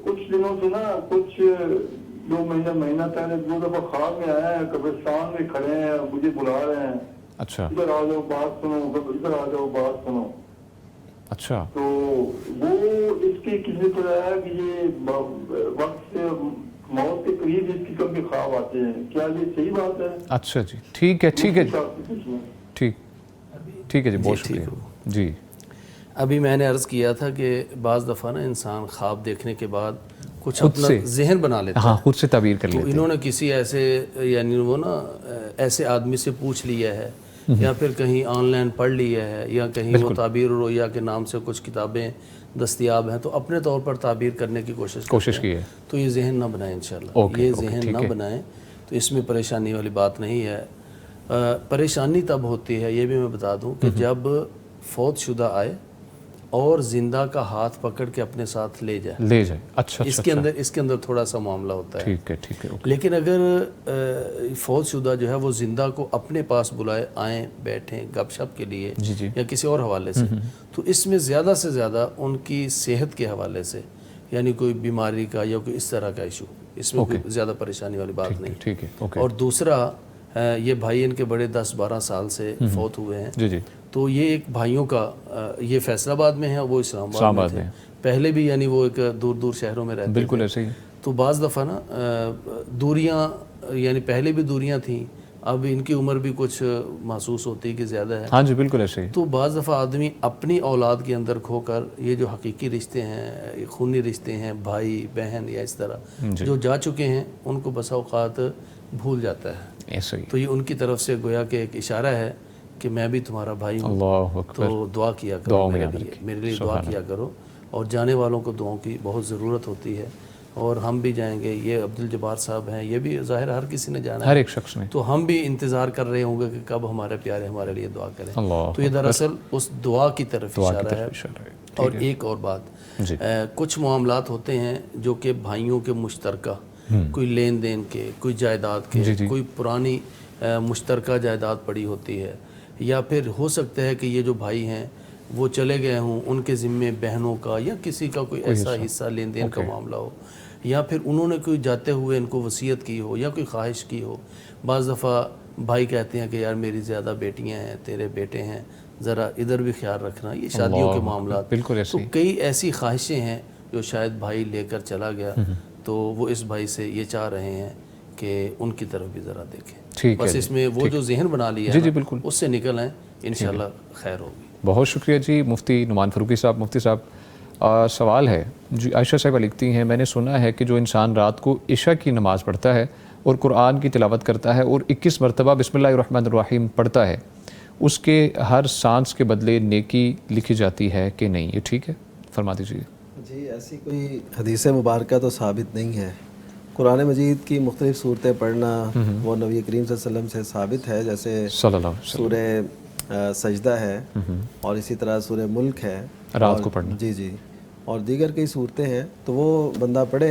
کچھ دنوں سے نا کچھ 2 مہینہ پہلے 2 دفعہ خواب میں آیا ہے، قبرستان میں کھڑے ہیں، مجھے بلا رہے ہیں. اچھا. ادھر آ جاؤ بات سنو، ادھر آ جاؤ بات سنو. اچھا. تو وہ اس کی کسی طرح ہے کہ یہ وقت سے موت کے قریب اس قسم کے خواب آتے ہیں، کیا یہ صحیح بات ہے؟ اچھا جی ٹھیک ہے. ٹھیک ہے جی، بہت شکریہ جی. ابھی میں نے عرض کیا تھا کہ بعض دفعہ نا انسان خواب دیکھنے کے بعد کچھ اپنا ذہن بنا لیتا ہے. ہاں خود سے تعبیر کر لیتے ہیں. انہوں نے کسی ایسے یعنی وہ نا ایسے آدمی سے پوچھ لیا ہے یا پھر کہیں آن لائن پڑھ لیا ہے یا کہیں وہ تعبیر الرؤیا کے نام سے کچھ کتابیں دستیاب ہیں تو اپنے طور پر تعبیر کرنے کی کوشش کی ہے. تو یہ ذہن نہ بنائیں انشاءاللہ. یہ ذہن نہ بنائیں. تو اس میں پریشانی والی بات نہیں ہے. پریشانی تب ہوتی ہے، یہ بھی میں بتا دوں، کہ جب فوت شدہ آئے اور زندہ کا ہاتھ پکڑ کے اپنے ساتھ لے جائے. اچھا اس کے اندر تھوڑا سا معاملہ ہوتا ہے. ٹھیک ہے. لیکن اگر فوت شدہ جو ہے وہ زندہ کو اپنے پاس بلائے، آئیں بیٹھیں گپ شپ کے لیے یا کسی اور حوالے سے، تو اس میں زیادہ سے زیادہ ان کی صحت کے حوالے سے، یعنی کوئی بیماری کا یا کوئی اس طرح کا ایشو، اس میں کوئی زیادہ پریشانی والی بات نہیں. ٹھیک ہے. اور دوسرا، یہ بھائی ان کے بڑے 10-12 سال سے فوت ہوئے ہیں. تو یہ ایک بھائیوں کا، یہ فیصل آباد میں ہیں، وہ اسلام آباد میں تھے پہلے بھی، یعنی وہ ایک دور شہروں میں رہتے تھے. بالکل ایسے ہی. تو بعض دفعہ نا دوریاں، یعنی پہلے بھی دوریاں تھیں، اب ان کی عمر بھی کچھ محسوس ہوتی کہ زیادہ ہے. ہاں جی بالکل ایسے ہی. تو بعض دفعہ آدمی اپنی اولاد کے اندر کھو کر یہ جو حقیقی رشتے ہیں، خونی رشتے ہیں، بھائی بہن یا اس طرح جو جا چکے ہیں، ان کو بسا اوقات بھول جاتا ہے. ایسے ہی. تو یہ ان کی طرف سے گویا کہ ایک اشارہ ہے کہ میں بھی تمہارا بھائی ہوں. اللہ اکبر. تو دعا کیا کرو، میرے لیے دعا کیا کرو. اور جانے والوں کو دعاؤں کی بہت ضرورت ہوتی ہے. اور ہم بھی جائیں گے. یہ عبدالجبار صاحب ہیں، یہ بھی ظاہر ہر کسی نے جانا ہے، ہر ایک شخص نے. تو ہم بھی انتظار کر رہے ہوں گے کہ کب ہمارے پیارے ہمارے لیے دعا کریں. تو یہ اللہ دراصل اس دعا کی طرف اشارہ ہے. اور ایک اور بات، کچھ معاملات ہوتے ہیں جو کہ بھائیوں کے مشترکہ، کوئی لین دین کے، کوئی جائیداد کے، کوئی پرانی مشترکہ جائیداد پڑی ہوتی ہے، یا پھر ہو سکتا ہے کہ یہ جو بھائی ہیں وہ چلے گئے ہوں، ان کے ذمے بہنوں کا یا کسی کا کوئی ایسا حصہ لین دین کا معاملہ ہو، یا پھر انہوں نے کوئی جاتے ہوئے ان کو وصیت کی ہو یا کوئی خواہش کی ہو. بعض دفعہ بھائی کہتے ہیں کہ یار میری زیادہ بیٹیاں ہیں، تیرے بیٹے ہیں، ذرا ادھر بھی خیال رکھنا. یہ شادیوں کے معاملات. بالکل ایسے. تو کئی ایسی خواہشیں ہیں جو شاید بھائی لے کر چلا گیا، تو وہ اس بھائی سے یہ چاہ رہے ہیں کہ ان کی طرف بھی ذرا دیکھیں. بس اس میں وہ جو ذہن بنا لیا ہے بالکل اس سے نکل آئیں، انشاءاللہ خیر ہوگی. بہت شکریہ جی مفتی نعمان فاروقی صاحب. مفتی صاحب سوال ہے جی، عائشہ صاحبہ لکھتی ہیں، میں نے سنا ہے کہ جو انسان رات کو عشاء کی نماز پڑھتا ہے اور قرآن کی تلاوت کرتا ہے اور 21 مرتبہ بسم اللہ الرحمن الرحیم پڑھتا ہے، اس کے ہر سانس کے بدلے نیکی لکھی جاتی ہے کہ نہیں؟ یہ ٹھیک ہے؟ فرما دیجیے. جی ایسی کوئی حدیث مبارکہ تو ثابت نہیں ہے. قرآن مجید کی مختلف صورتیں پڑھنا وہ نبی کریم صلی اللہ علیہ وسلم سے ثابت ہے، جیسے سورہ سجدہ ہے اور اسی طرح سورہ ملک ہے رات کو پڑھنا. جی اور دیگر کئی صورتیں ہیں، تو وہ بندہ پڑھے.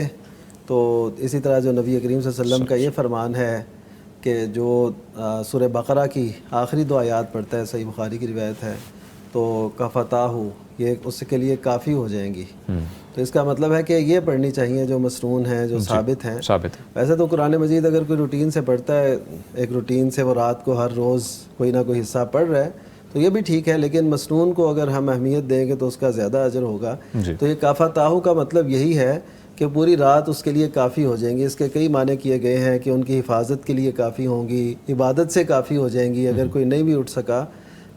تو اسی طرح جو نبی کریم صلی اللہ علیہ وسلم کا یہ فرمان ہے کہ جو سورہ بقرہ کی آخری 2 آیات پڑھتا ہے، صحیح بخاری کی روایت ہے، تو کفتاہ یہ اس کے لیے کافی ہو جائیں گی. تو اس کا مطلب ہے کہ یہ پڑھنی چاہیے جو مسنون ہیں، جو ثابت ہیں. ویسے تو قرآن مجید اگر کوئی روٹین سے پڑھتا ہے، ایک روٹین سے وہ رات کو ہر روز کوئی نہ کوئی حصہ پڑھ رہا ہے، تو یہ بھی ٹھیک ہے. لیکن مسنون کو اگر ہم اہمیت دیں گے تو اس کا زیادہ اجر ہوگا. تو یہ کافتاہو کا مطلب یہی ہے کہ پوری رات اس کے لیے کافی ہو جائیں گی. اس کے کئی معنی کیے گئے ہیں کہ ان کی حفاظت کے لیے کافی ہوں گی، عبادت سے کافی ہو جائیں گی. اگر کوئی نہیں بھی اٹھ سکا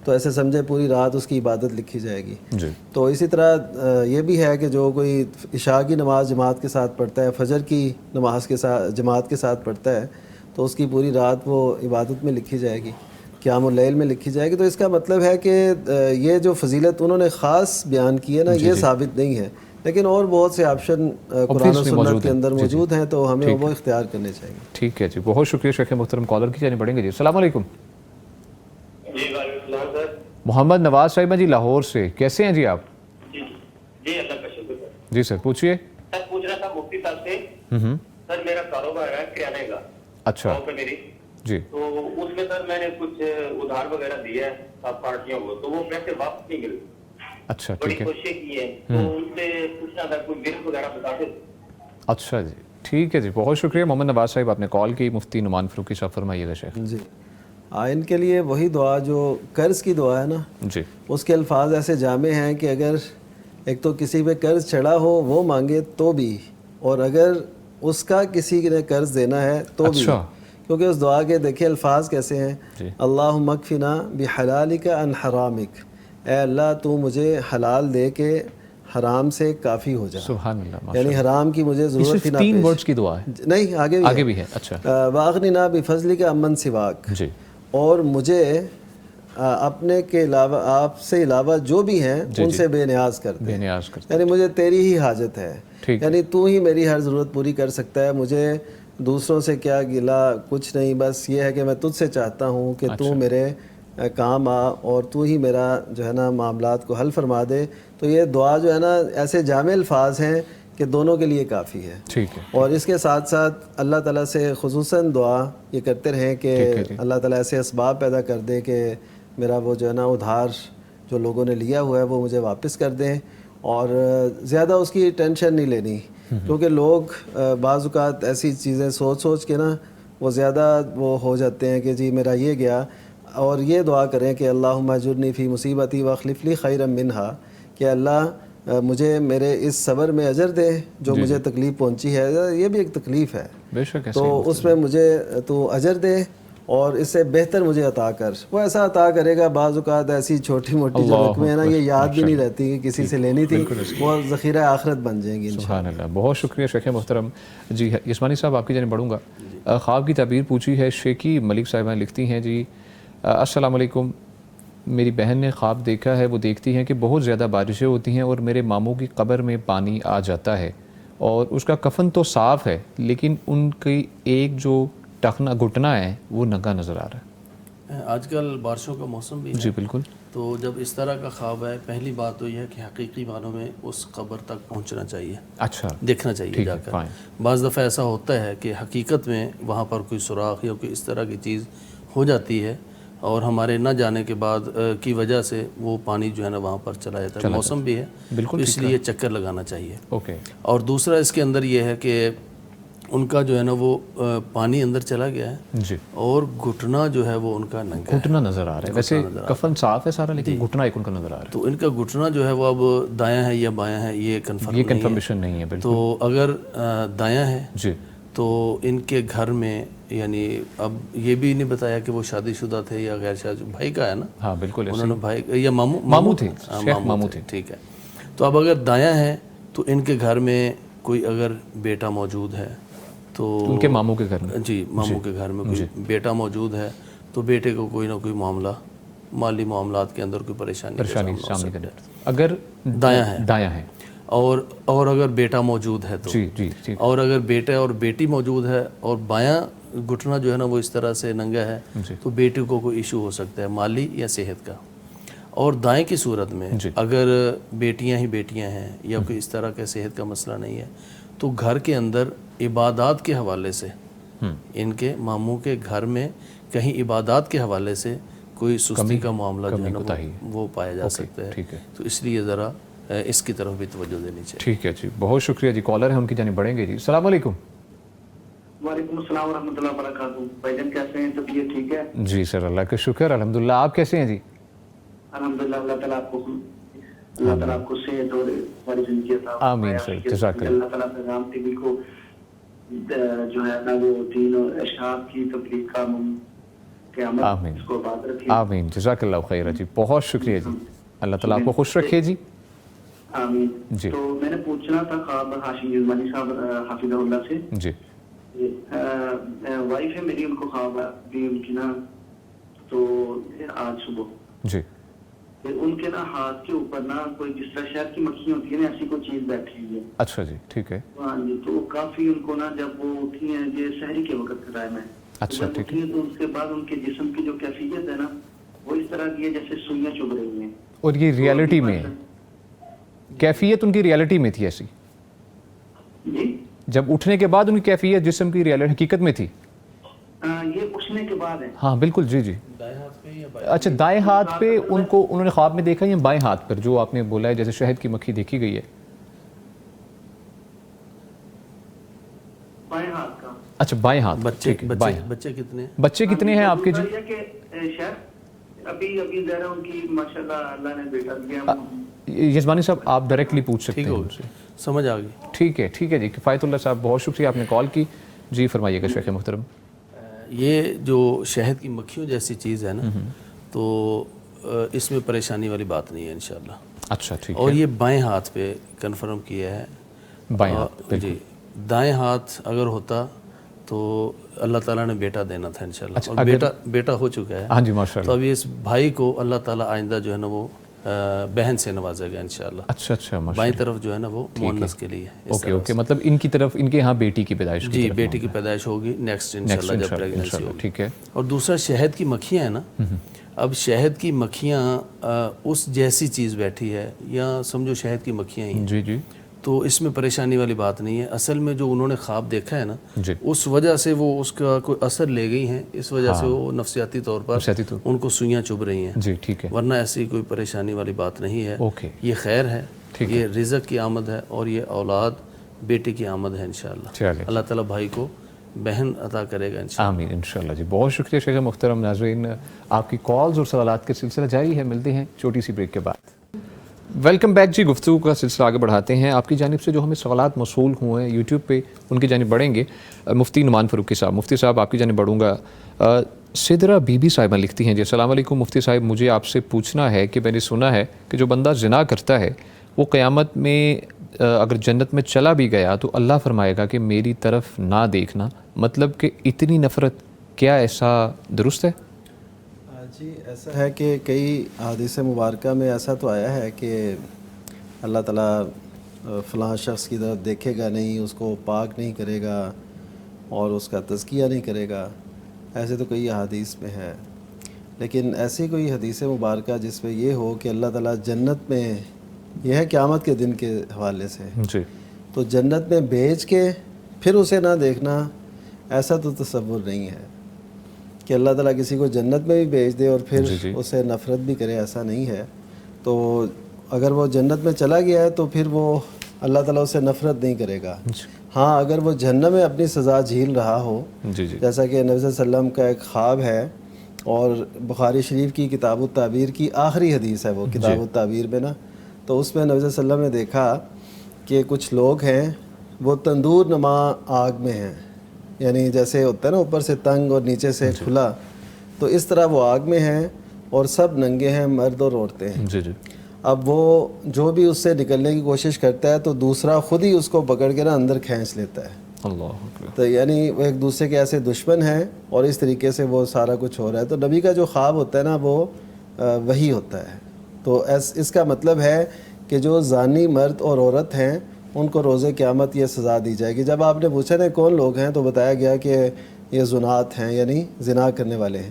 تو ایسے سمجھے پوری رات اس کی عبادت لکھی جائے گی. تو اسی طرح یہ بھی ہے کہ جو کوئی عشاء کی نماز جماعت کے ساتھ پڑھتا ہے، فجر کی نماز کے ساتھ جماعت کے ساتھ پڑھتا ہے، تو اس کی پوری رات وہ عبادت میں لکھی جائے گی، قیام اللیل میں لکھی جائے گی. تو اس کا مطلب ہے کہ یہ جو فضیلت انہوں نے خاص بیان کی ہے نا، یہ ثابت نہیں ہے. لیکن اور بہت سے آپشن قرآن و سنت کے اندر موجود ہیں، تو ہمیں وہ اختیار کرنے چاہیے. ٹھیک ہے جی، بہت شکریہ شیخ محترم. کالر کی جانب بڑھیں گے جی. السلام علیکم. محمد نواز صاحبہ جی لاہور سے، کیسے ہیں جی آپ؟ جی اللہ کا شکر ہے. جی سر پوچھیے. سر پوچھ رہا تھا مفتی صاحب سے، سر میرا کاروبار ہے کریانے کا. اچھا میری جی. تو اس میں سر میں نے کچھ ادھار وغیرہ دیا ہے سب پارٹیوں کو، تو وہ پیسے واپس نہیں مل. اچھا بڑی ٹھیک ہے. کوششیں کی ہے، تو ان سے پوچھنا تھا کوئی بل وغیرہ بتا دیں. اچھا جی ٹھیک ہے جی، بہت شکریہ محمد نواز صاحب، آپ نے کال کی. مفتی نعمان فاروقی صاحب فرمائیے گا شیخ. جی ان کے لیے وہی دعا جو قرض کی دعا ہے نا جی، اس کے الفاظ ایسے جامع ہیں کہ اگر ایک تو کسی پہ قرض چڑھا ہو وہ مانگے تو بھی، اور اگر اس کا کسی نے قرض دینا ہے تو بھی. کیونکہ اس دعا کے دیکھیں الفاظ کیسے ہیں. اللہم اکفنا بحلالک عن حرامک، اے اللہ تو مجھے حلال دے کے حرام سے کافی ہو جا. سبحان اللہ. یعنی حرام کی مجھے ضرورت ہی نہ. 3 ورڈز کی دعا ہے. نہیں آگے بھی ہے. اچھا. واغننا بفضلک عمن سواک، جی، اور مجھے اپنے کے علاوہ آپ سے علاوہ جو بھی ہیں ان سے بے نیاز کر دے. یعنی مجھے تیری ہی حاجت ہے، یعنی تو ہی میری ہر ضرورت پوری کر سکتا ہے. مجھے دوسروں سے کیا گلا کچھ نہیں, بس یہ ہے کہ میں تجھ سے چاہتا ہوں کہ تو میرے کام آ اور تو ہی میرا جو ہے نا معاملات کو حل فرما دے. تو یہ دعا جو ہے نا ایسے جامع الفاظ ہیں کہ دونوں کے لیے کافی ہے. ٹھیک ہے. اور اس کے ساتھ ساتھ اللہ تعالیٰ سے خصوصاً دعا یہ کرتے رہیں کہ اللہ تعالیٰ ایسے اسباب پیدا کر دے کہ میرا وہ جو ہے نا ادھار جو لوگوں نے لیا ہوا ہے وہ مجھے واپس کر دیں, اور زیادہ اس کی ٹینشن نہیں لینی, کیونکہ لوگ بعض اوقات ایسی چیزیں سوچ کے نا وہ زیادہ وہ ہو جاتے ہیں کہ جی میرا یہ گیا. اور یہ دعا کریں کہ اللہم اجرنی فی مصیبتی واخلف لی خیرا منہا, کہ اللہ مجھے میرے اس صبر میں اجر دے جو مجھے تکلیف پہنچی ہے, یہ بھی ایک تکلیف ہے, بے شک ہے, تو اس میں مجھے تو اجر دے اور اس سے بہتر مجھے عطا کر. وہ ایسا عطا کرے گا, بعض اوقات ایسی چھوٹی موٹی جو رقمیں ہیں نا یہ یاد بھی نہیں رہتی کہ کسی سے لینی تھی, وہ ذخیرہ آخرت بن جائیں گی. سبحان اللہ, بہت شکریہ شیخ محترم. جی یسمانی صاحب آپ کی جانب بڑھوں گا. خواب کی تعبیر پوچھی ہے, شیخی ملک صاحبہ لکھتی ہیں جی السلام علیکم, میری بہن نے خواب دیکھا ہے, وہ دیکھتی ہیں کہ بہت زیادہ بارشیں ہوتی ہیں اور میرے ماموں کی قبر میں پانی آ جاتا ہے اور اس کا کفن تو صاف ہے لیکن ان کی ایک جو ٹخنا گھٹنا ہے وہ ننگا نظر آ رہا ہے. آج کل بارشوں کا موسم بھی ہے. جی بالکل. تو جب اس طرح کا خواب ہے, پہلی بات تو یہ ہے کہ حقیقی معنوں میں اس قبر تک پہنچنا چاہیے, اچھا دیکھنا چاہیے جا کر. بعض دفعہ ایسا ہوتا ہے کہ حقیقت میں وہاں پر کوئی سوراخ یا کوئی اس طرح کی چیز ہو جاتی ہے اور ہمارے نہ جانے کے بعد کی وجہ سے وہ پانی جو ہے نا وہاں پر چلا جاتا ہے. موسم بھی ہے بالکل, اس لیے چکر لگانا چاہیے. اوکے. اور دوسرا اس کے اندر یہ ہے کہ ان کا جو ہے نا وہ پانی اندر چلا گیا ہے جی, اور گھٹنا جو ہے وہ ان کا ننگا گھٹنا نظر آ رہا ہے. ویسے کفن صاف ہے سارا لیکن گھٹنا ایک ان کا نظر آ رہا ہے. تو ان کا گھٹنا جو ہے وہ اب دایاں ہے یا بایاں ہے یہ کنفرمیشن نہیں ہے. بالکل. تو اگر دایاں ہے جی تو ان کے گھر میں, یعنی اب یہ بھی نہیں بتایا کہ وہ شادی شدہ تھے یا غیر شادی, بھائی کا ہے نا. ہاں بالکل, انہوں نے بھائی یا ماموں تھے, ماموں تھے. ٹھیک ہے. تو اب اگر دایاں ہے تو ان کے گھر میں کوئی اگر بیٹا موجود ہے تو ان کے ماموں کے گھر میں, جی ماموں کے گھر میں کوئی بیٹا موجود ہے تو بیٹے کو کوئی نہ کوئی معاملہ, مالی معاملات کے اندر کوئی پریشانی سامنے کرے. اگر دایاں ہے اور اگر بیٹا موجود ہے تو جی جی, اور اگر بیٹا اور بیٹی موجود ہے اور بایاں گھٹنا جو ہے نا وہ اس طرح سے ننگا ہے تو بیٹی کو کوئی ایشو ہو سکتا ہے مالی یا صحت کا. اور دائیں کی صورت میں اگر بیٹیاں ہی بیٹیاں ہیں یا کوئی اس طرح کا صحت کا مسئلہ نہیں ہے تو گھر کے اندر عبادات کے حوالے سے ان کے ماموں کے گھر میں کہیں عبادات کے حوالے سے کوئی سستی کا معاملہ جو ہے نا وہ پایا جا سکتا ہے. تو اس لیے ذرا اس کی طرف بھی توجہ دینی چاہیے. ٹھیک ہے جی, بہت شکریہ جی. کالر ہے ان کی جانب بڑھیں گے جی. السلام علیکم. وعلیکم السلام ورحمۃ اللہ وبرکاتہ. بھائی جان کیسے ہیں, طبیعت ٹھیک ہے؟ جی سر اللہ کا شکر الحمدللہ, آپ کیسے ہیں جی؟ الحمدللہ, اللہ تعالیٰ آپ کو صحت اور ہماری زندگی عطا فرمائے. آمین سر, جزاک اللہ. اللہ تعالیٰ پیغام ٹی وی کو جو ہے نا وہ دین اور ارشاد کی تبلیغ کا قیامت اس کو آباد رکھے. آمین, جزاک اللہ خیر جی, بہت شکریہ جی. اللہ تعالیٰ آپ کو خوش رکھے جی. آمین. تو میں نے پوچھنا تھا خواب ہاشم یزمانی صاحب حافظہ اللہ سے. جی. وائف ہے میری, ان کو خواب بھی ان کی نا تو آج صبح جی ان کے نا ہاتھ کے اوپر نا کوئی جس طرح شہد کی مکھی ہوتی ہے نا ایسی کوئی چیز بیٹھی ہوئی ہے. اچھا جی, ٹھیک ہے. ہاں جی, تو کافی ان کو نا جب وہ اٹھی ہیں یہ سحری کے وقت کا ٹائم ہے. اچھا ٹھیک ہے. تو اس کے بعد ان کے جسم کی جو کیفیت ہے نا وہ اس طرح کی ہے جیسے سوئیاں چبھ رہی ہیں. اور یہ ریالٹی میں کیفیت ان کی ریالٹی میں تھی ایسی؟ جی, جب اٹھنے کے بعد ان کی کیفیت جسم کی حقیقت میں تھی؟ یہ اٹھنے کے بعد ہے. ہاں بالکل, جی جی. اچھا, دائیں ہاتھ پہ ان کو انہوں نے خواب میں دیکھا یا بائیں ہاتھ پر جو آپ نے بولا ہے جیسے شہد کی مکھی دیکھی گئی ہے؟ بائیں ہاتھ کا. اچھا بائیں ہاتھ. بچے کتنے ہیں آپ کے جی؟ ابھی ذرا ان کی ماشاءاللہ اللہ نے بیٹا دیا. یزمانی صاحب آپ ڈائریکٹلی پوچھ سکتے ہیں ان سے. سمجھ آ گئی. ٹھیک ہے جی. کفایت اللہ صاحب بہت شکریہ, آپ نے کال کی جی. فرمائیے گا شیخ محترم. یہ جو شہد کی مکھیوں جیسی چیز ہے نا تو اس میں پریشانی والی بات نہیں ہے انشاءاللہ. اچھا ٹھیک ہے. اور یہ بائیں ہاتھ پہ کنفرم کیا ہے. بائیں ہاتھ جی. دائیں ہاتھ اگر ہوتا تو اللہ تعالیٰ نے بیٹا دینا تھا انشاءاللہ. اور بیٹا ہو چکا ہے. ہاں جی ماشاءاللہ. تو ابھی اس بھائی کو اللہ تعالیٰ آئندہ جو ہے نا وہ بہن سے نوازا گیا انشاءاللہ. اچھا اچھا ماشاء بائیں طرف جو ہے نا وہ مؤنث کے لیے. اوکے اوکے, مطلب ان کی طرف ان کے یہاں بیٹی کی پیدائش جی بیٹی کی پیدائش ہوگی نیکسٹ انشاءاللہ جب پریگننسی ہوگی. ٹھیک ہے. اور دوسرا شہد کی مکھیاں ہیں نا, اب شہد کی مکھیاں اس جیسی چیز بیٹھی ہے یا سمجھو شہد کی مکھیاں ہی ہیں, جی جی, تو اس میں پریشانی والی بات نہیں ہے. اصل میں جو انہوں نے خواب دیکھا ہے نا جی اس وجہ سے وہ اس کا کوئی اثر لے گئی ہیں, اس وجہ سے وہ نفسیاتی طور پر ان کو سوئیاں چبھ رہی ہیں. جی ٹھیک ہے, ورنہ ایسی کوئی پریشانی والی بات نہیں ہے. اوکے, یہ خیر ہے, یہ رزق کی آمد ہے اور یہ اولاد بیٹے کی آمد ہے انشاءاللہ. اللہ تعالیٰ بھائی کو بہن عطا کرے گا انشاءاللہ. آمین انشاءاللہ. جی بہت شکریہ شیخ محترم. ناظرین آپ کی کالز اور سوالات کا سلسلہ جاری ہے, ملتے ہیں چھوٹی سی بریک کے بعد. ویلکم بیک جی, گفتگو کا سلسلہ آگے بڑھاتے ہیں. آپ کی جانب سے جو ہمیں سوالات موصول ہوئے ہیں یوٹیوب پہ ان کی جانب بڑھیں گے. مفتی نعمان فاروقی صاحب, مفتی صاحب آپ کی جانب بڑھوں گا. سدرا بی بی صاحبہ لکھتی ہیں جی, السلام علیکم مفتی صاحب, مجھے آپ سے پوچھنا ہے کہ میں نے سنا ہے کہ جو بندہ زنا کرتا ہے وہ قیامت میں اگر جنت میں چلا بھی گیا تو اللہ فرمائے گا کہ میری طرف نہ دیکھنا, مطلب کہ اتنی نفرت, کیا ایسا درست ہے؟ جی ایسا ہے کہ کئی احادیث مبارکہ میں ایسا تو آیا ہے کہ اللہ تعالیٰ فلاں شخص کی طرف دیکھے گا نہیں, اس کو پاک نہیں کرے گا اور اس کا تزکیہ نہیں کرے گا. ایسے تو کئی احادیث میں ہے, لیکن ایسی کوئی حدیث مبارکہ جس میں یہ ہو کہ اللہ تعالیٰ جنت میں, یہ ہے قیامت کے دن کے حوالے سے, جی تو جنت میں بھیج کے پھر اسے نہ دیکھنا, ایسا تو تصور نہیں ہے کہ اللہ تعالیٰ کسی کو جنت میں بھی بھیج دے اور پھر اسے نفرت بھی کرے, ایسا نہیں ہے. تو اگر وہ جنت میں چلا گیا ہے تو پھر وہ اللہ تعالیٰ اسے نفرت نہیں کرے گا. ہاں اگر وہ جہنم میں اپنی سزا جھیل رہا ہو, جیسا کہ نبی صلی اللہ علیہ وسلم کا ایک خواب ہے اور بخاری شریف کی کتاب التعبیر کی آخری حدیث ہے وہ کتاب التعبیر میں نا, تو اس میں نبی صلی اللہ علیہ وسلم نے دیکھا کہ کچھ لوگ ہیں وہ تندور نما آگ میں ہیں, یعنی جیسے ہوتا ہے نا اوپر سے تنگ اور نیچے سے کھلا, تو اس طرح وہ آگ میں ہیں اور سب ننگے ہیں, مرد اور عورتیں ہیں. جی جی. اب وہ جو بھی اس سے نکلنے کی کوشش کرتا ہے تو دوسرا خود ہی اس کو پکڑ کے نا اندر کھینچ لیتا ہے. اللہ, تو یعنی وہ ایک دوسرے کے ایسے دشمن ہیں اور اس طریقے سے وہ سارا کچھ ہو رہا ہے. تو نبی کا جو خواب ہوتا ہے نا وہ وہی ہوتا ہے. تو اس کا مطلب ہے کہ جو زانی مرد اور عورت ہیں ان کو روز قیامت یہ سزا دی جائے گی. جب آپ نے پوچھا نا کون لوگ ہیں تو بتایا گیا کہ یہ زنات ہیں, یعنی زنا کرنے والے ہیں.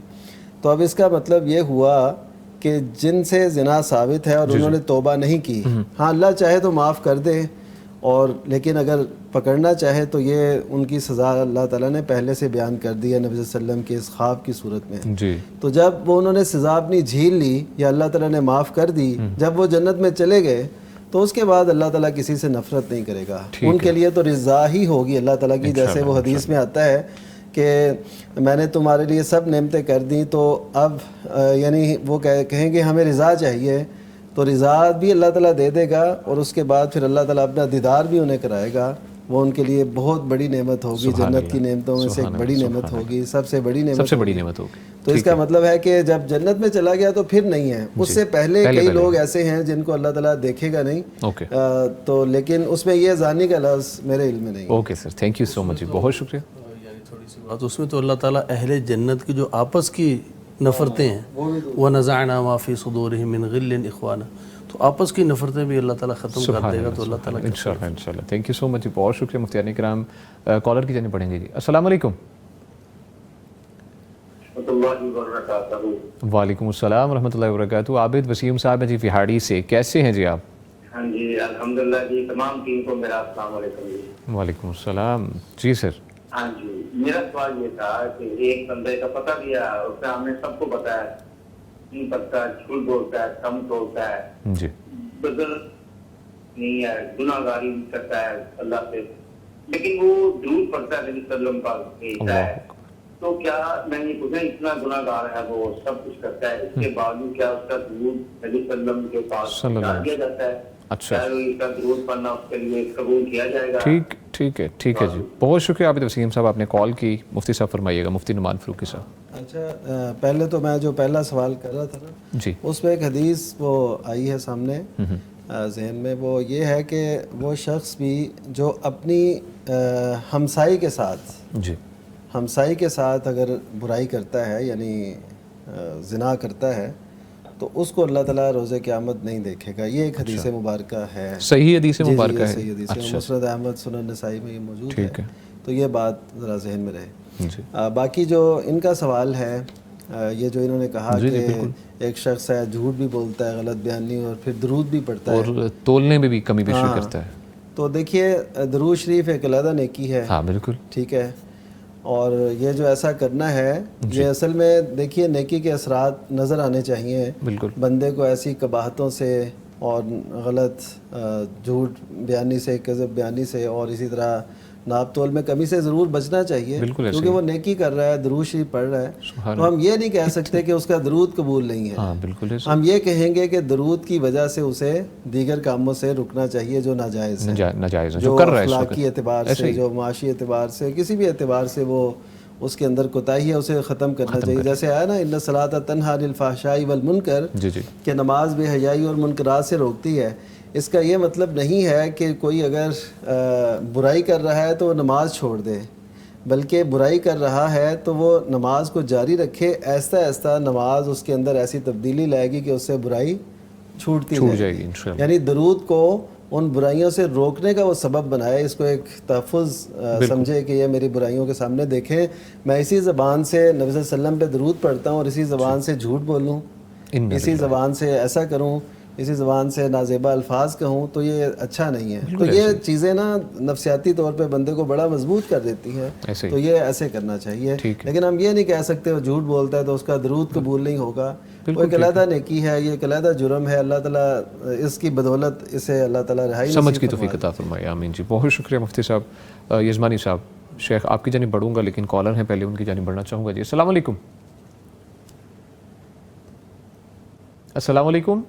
تو اب اس کا مطلب یہ ہوا کہ جن سے زنا ثابت ہے اور انہوں نے توبہ نہیں کی, ہاں اللہ چاہے تو معاف کر دے, اور لیکن اگر پکڑنا چاہے تو یہ ان کی سزا اللہ تعالیٰ نے پہلے سے بیان کر دی ہے نبی صلی اللہ علیہ وسلم کے اس خواب کی صورت میں. جی. تو جب وہ انہوں نے سزا اپنی جھیل لی یا اللہ تعالیٰ نے معاف کر دی, جب وہ جنت میں چلے گئے تو اس کے بعد اللہ تعالیٰ کسی سے نفرت نہیں کرے گا. ان کے لیے تو رضا ہی ہوگی اللہ تعالیٰ کی, جیسے وہ حدیث میں آتا ہے کہ میں نے تمہارے لیے سب نعمتیں کر دیں, تو اب یعنی وہ کہیں گے ہمیں رضا چاہیے, تو رضا بھی اللہ تعالیٰ دے دے گا, اور اس کے بعد پھر اللہ تعالیٰ اپنا دیدار بھی انہیں کرائے گا. وہ ان کے لیے بہت بڑی نعمت ہوگی, جنت کی نعمتوں میں سے ایک بڑی نعمت ہوگی, سب سے بڑی نعمت ہوگی. تو اس کا مطلب ہے کہ جب جنت میں چلا گیا تو پھر نہیں ہے, اس سے پہلے کئی لوگ ایسے ہیں جن کو اللہ تعالیٰ دیکھے گا نہیں, تو لیکن اس میں یہ زانی کا لفظ میرے علم میں نہیں. Okay sir, thank you so much, بہت شکریہ. تھوڑی سی بات, اس میں تو اللہ تعالیٰ اہل جنت کی جو آپس کی نفرتیں ہیں, وَنَزَعْنَا مَا فِي صُدُورِهِم مِّن غِلٍّ إِخْوَانًا, تو آپس کی نفرتیں بھی اللہ تعالیٰ ختم کر دے گا. تو اللہ تعالیٰ انشاءاللہ انشاءاللہ. تھینک یو سو مچ, بہت شکریہ مفتیان کرام. کالر کی جانب پڑھیں گے جی. السلام علیکم. وعلیکم السلام ورحمۃ اللہ وبرکاتہ. عابد وسیم صاحب ہیں جی پہاڑی سے, کیسے ہیں جی آپ؟ ہاں جی الحمدللہ جی, تمام ٹیم کو میرا السلام علیکم جی. وعلیکم السلام. جی سر. ہاں جی, میرا سوال یہ تھا کہ ایک بندے کا پتہ دیا, اس نے ہمیں سب کو بتایا, نہیں پڑھتا ہے, جھوٹ بولتا ہے, کم بولتا ہے, جی بزرگ نہیں ہے, گناہ گاری کرتا ہے اللہ سے, لیکن وہ درود پڑھتا ہے نبی صلی اللہ علیہ وسلم بھیجتا ہے. تو کیا میں یہ پوچھا, اتنا گناہ گار ہے, وہ سب کچھ کرتا ہے, اس کے باوجود کیا اس کا درود نبی صلی اللہ علیہ وسلم کے پاس پہنچا دیا جاتا ہے؟ اچھا, اس کا درود پڑھنا اس کے لیے قبول کیا جائے گا؟ ٹھیک ہے جی, بہت شکریہ عابد وسیم صاحب, آپ نے کال کی. مفتی صاحب فرمائیے گا, مفتی نعمان فاروقی صاحب. اچھا, پہلے تو میں جو پہلا سوال کر رہا تھا نا جی, اس میں ایک حدیث وہ آئی ہے سامنے ذہن میں, وہ یہ ہے کہ وہ شخص بھی جو اپنی ہمسائی کے ساتھ, جی ہمسائی کے ساتھ اگر برائی کرتا ہے, یعنی زنا کرتا ہے, تو اس کو اللہ تعالیٰ روز قیامت نہیں دیکھے گا. یہ ایک حدیث مبارکہ ہے, صحیح حدیث مبارکہ ہے. صحیح حدیث ہے, مسند احمد سنن نسائی میں یہ موجود ہے. تو یہ بات ذرا ذہن میں رہے. باقی جو ان کا سوال ہے, یہ جو انہوں نے کہا کہ ایک شخص ہے جھوٹ بھی بولتا ہے, غلط بیانی, اور پھر درود بھی پڑھتا ہے اور تولنے میں بھی کمی بیشی کرتا ہے. تو دیکھیے درود شریف ایک علیحدہ نیکی ہے. ہاں بالکل ٹھیک ہے, اور یہ جو ایسا کرنا ہے یہ اصل میں دیکھیے نیکی کے اثرات نظر آنے چاہیے بالکل. بندے کو ایسی قباحتوں سے اور غلط جھوٹ بیانی سے, کذب بیانی سے, اور اسی طرح ناپ تول میں کمی سے ضرور بچنا چاہیے, کیونکہ وہ نیکی کر رہا ہے, درود شریف پڑھ رہا ہے. تو ہم یہ نہیں کہہ سکتے کہ اس کا درود قبول نہیں ہے. ہاں بالکل. ہم یہ کہیں گے کہ درود کی وجہ سے اسے دیگر کاموں سے رکنا چاہیے جو ناجائز ہے, جو اخلاقی اعتبار سے, جو معاشی اعتبار سے, کسی بھی اعتبار سے وہ اس کے اندر کوتاہی ہے, اسے ختم کرنا چاہیے. جیسے آیا نا ان الصلاۃ تنہی عن الفحشاء والمنکر, کہ نماز بے حیائی اور منکرات سے روکتی ہے. اس کا یہ مطلب نہیں ہے کہ کوئی اگر برائی کر رہا ہے تو وہ نماز چھوڑ دے, بلکہ برائی کر رہا ہے تو وہ نماز کو جاری رکھے. آہستہ آہستہ نماز اس کے اندر ایسی تبدیلی لائے گی کہ اس سے برائی چھوٹ جائے گی. یعنی درود کو ان برائیوں سے روکنے کا وہ سبب بنائے, اس کو ایک تحفظ سمجھے کہ یہ میری برائیوں کے سامنے دیکھیں, میں اسی زبان سے نبی صلی اللہ علیہ وسلم پہ درود پڑھتا ہوں اور اسی زبان سے جھوٹ بولوں, اسی زبان سے ایسا کروں, اسی زبان سے نازیبا الفاظ کہوں, تو یہ اچھا نہیں ہے. تو یہ چیزیں نا نفسیاتی طور پہ بندے کو بڑا مضبوط کر دیتی ہیں. تو یہ ایسے کرنا چاہیے. لیکن ہم یہ نہیں کہہ سکتے وہ جھوٹ بولتا ہے تو اس کا درود قبول نہیں ہوگا. وہ ایک علیحدہ نیکی ہے, یہ ایک علیحدہ جرم ہے. اللہ تعالیٰ اس کی بدولت اسے اللہ تعالیٰ رہائی سمجھ کی توفیق عطا فرمائے. آمین جی, بہت شکریہ مفتی صاحب. یزمانی صاحب, شیخ آپ کی جانب بڑھوں گا لیکن کالر ہیں پہلے, ان کی جانب بڑھنا چاہوں گا. جی السلام علیکم. السلام علیکم.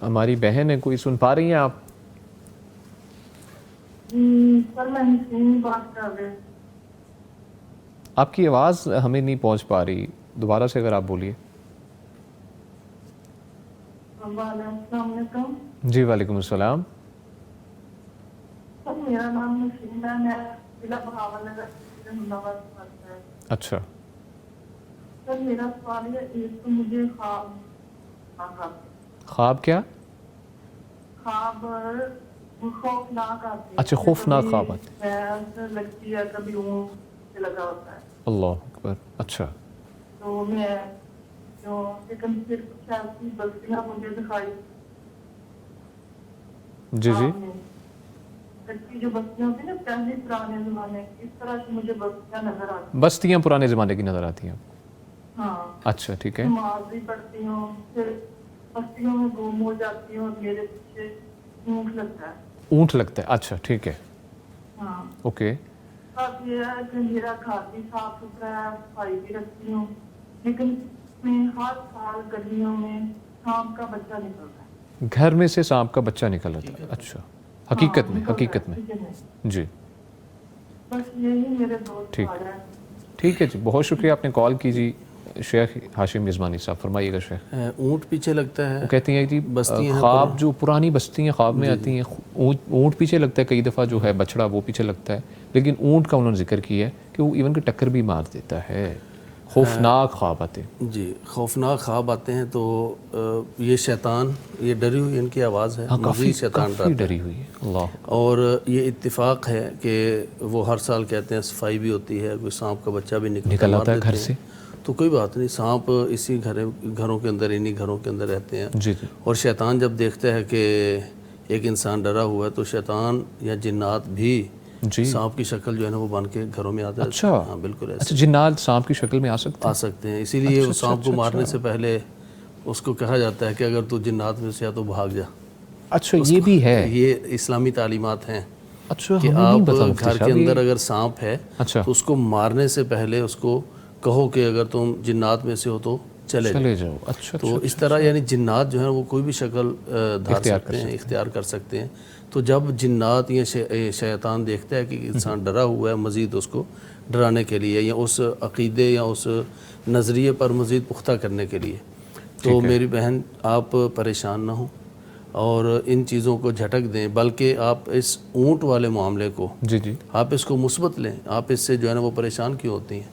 ہماری بہن ہے کوئی, سن پا رہی ہیں آپ؟ آپ کی آواز ہمیں نہیں پہنچ پا رہی, دوبارہ سے اگر آپ بولیے. السلام علیکم. جی وعلیکم السلام. سر میرا نام نسیم ہے, میں ضلع بہاول نگر سے حمدآباد سے بات کر رہی ہوں. اچھا سر میرا سوال ہے, ایک تو مجھے خواب کیا؟ خواب خوفناک آتے ہیں. اچھا خوفناک خواب آتے ہیں, لگتی ہے کبھی اونٹ لگا ہوتا ہے. اللہ اکبر. اچھا تو میں جو لیکن صرف ایسی بستیاں مجھے دکھائی. جی جی. جو بستیاں ہوتی ہیں نا پہلے پرانے زمانے کی, اس طرح سے مجھے بستیاں نظر آتی ہیں. بستیاں پرانے زمانے کی نظر آتی ہیں. ہاں اچھا ٹھیک ہے. نماز بھی پڑھتی ہوں, پھر بستیوں میں گم ہو جاتی ہوں, میرے پیچھے اونٹ لگتا ہے. اونٹ لگتا ہے. اچھا ٹھیک ہے. ہاں اوکے. اب یہ ہے کہ میرا گھر بھی صاف ستھرا ہے, صفائی بھی رکھتی ہوں, لیکن میں ہر سال گلیوں میں سانپ کا بچہ نکلتا ہے. گھر میں سے سانپ کا بچہ نکل آتا ہے. اچھا حقیقت میں, حقیقت میں. جی بس یہی میرے دوست سوال ہے. ٹھیک ہے جی, بہت شکریہ آپ نے کال کی. جی شیخ ہاشم یزمانی صاحب فرمائیے گا. شیخ اونٹ پیچھے لگتا ہے, وہ کہتے ہیں جی خواب جو پرانی بستیاں خواب میں آتی ہیں, اونٹ پیچھے لگتا ہے, کئی دفعہ جو ہے بچڑا وہ پیچھے لگتا ہے, لیکن اونٹ کا انہوں نے ذکر کیا ہے کہ وہ ایون کہ ٹکر بھی مار دیتا ہے. خوفناک خواب آتے ہیں. جی خوفناک خواب آتے ہیں. تو یہ شیطان, یہ ڈری ہوئی ان کی آواز ہے, مزید شیطان ڈری ہوئی ہے. اللہ. اور یہ اتفاق ہے کہ وہ ہر سال کہتے ہیں صفائی بھی ہوتی ہے, کوئی سانپ کا بچہ بھی نکل آتا ہے گھر سے, تو کوئی بات نہیں, سانپ اسی گھروں کے اندر, انہی گھروں کے اندر رہتے ہیں. جی جی. اور شیطان جب دیکھتا ہے کہ ایک انسان ڈرا ہوا ہے تو شیطان یا جنات بھی سانپ کی شکل جو ہے نا وہ بن کے گھروں میں آتا ہے. اچھا ہاں بالکل ایسے. اچھا جنات سانپ کی شکل میں آ سکتے ہیں. اسی لیے اس سانپ کو مارنے سے پہلے اس کو کہا جاتا ہے کہ اگر تو جنات میں سے ہے تو بھاگ جا. اچھا یہ بھی ہے, یہ اسلامی تعلیمات ہیں. اچھا کہ آپ گھر کے اندر اگر سانپ ہے تو اس کو مارنے سے پہلے اس کو کہو کہ اگر تم جنات میں سے ہو تو چلے جاؤ. اچھا تو اس طرح یعنی جنات جو ہیں وہ کوئی بھی شکل دھار سکتے ہیں, اختیار کر سکتے ہیں. تو جب جنات یا شیطان دیکھتا ہے کہ انسان ڈرا ہوا ہے, مزید اس کو ڈرانے کے لیے یا اس عقیدے یا اس نظریے پر مزید پختہ کرنے کے لیے, تو میری بہن آپ پریشان نہ ہوں اور ان چیزوں کو جھٹک دیں, بلکہ آپ اس اونٹ والے معاملے کو جی جی آپ اس کو مثبت لیں. آپ اس سے جو ہے نا وہ پریشان کیوں ہوتی ہیں,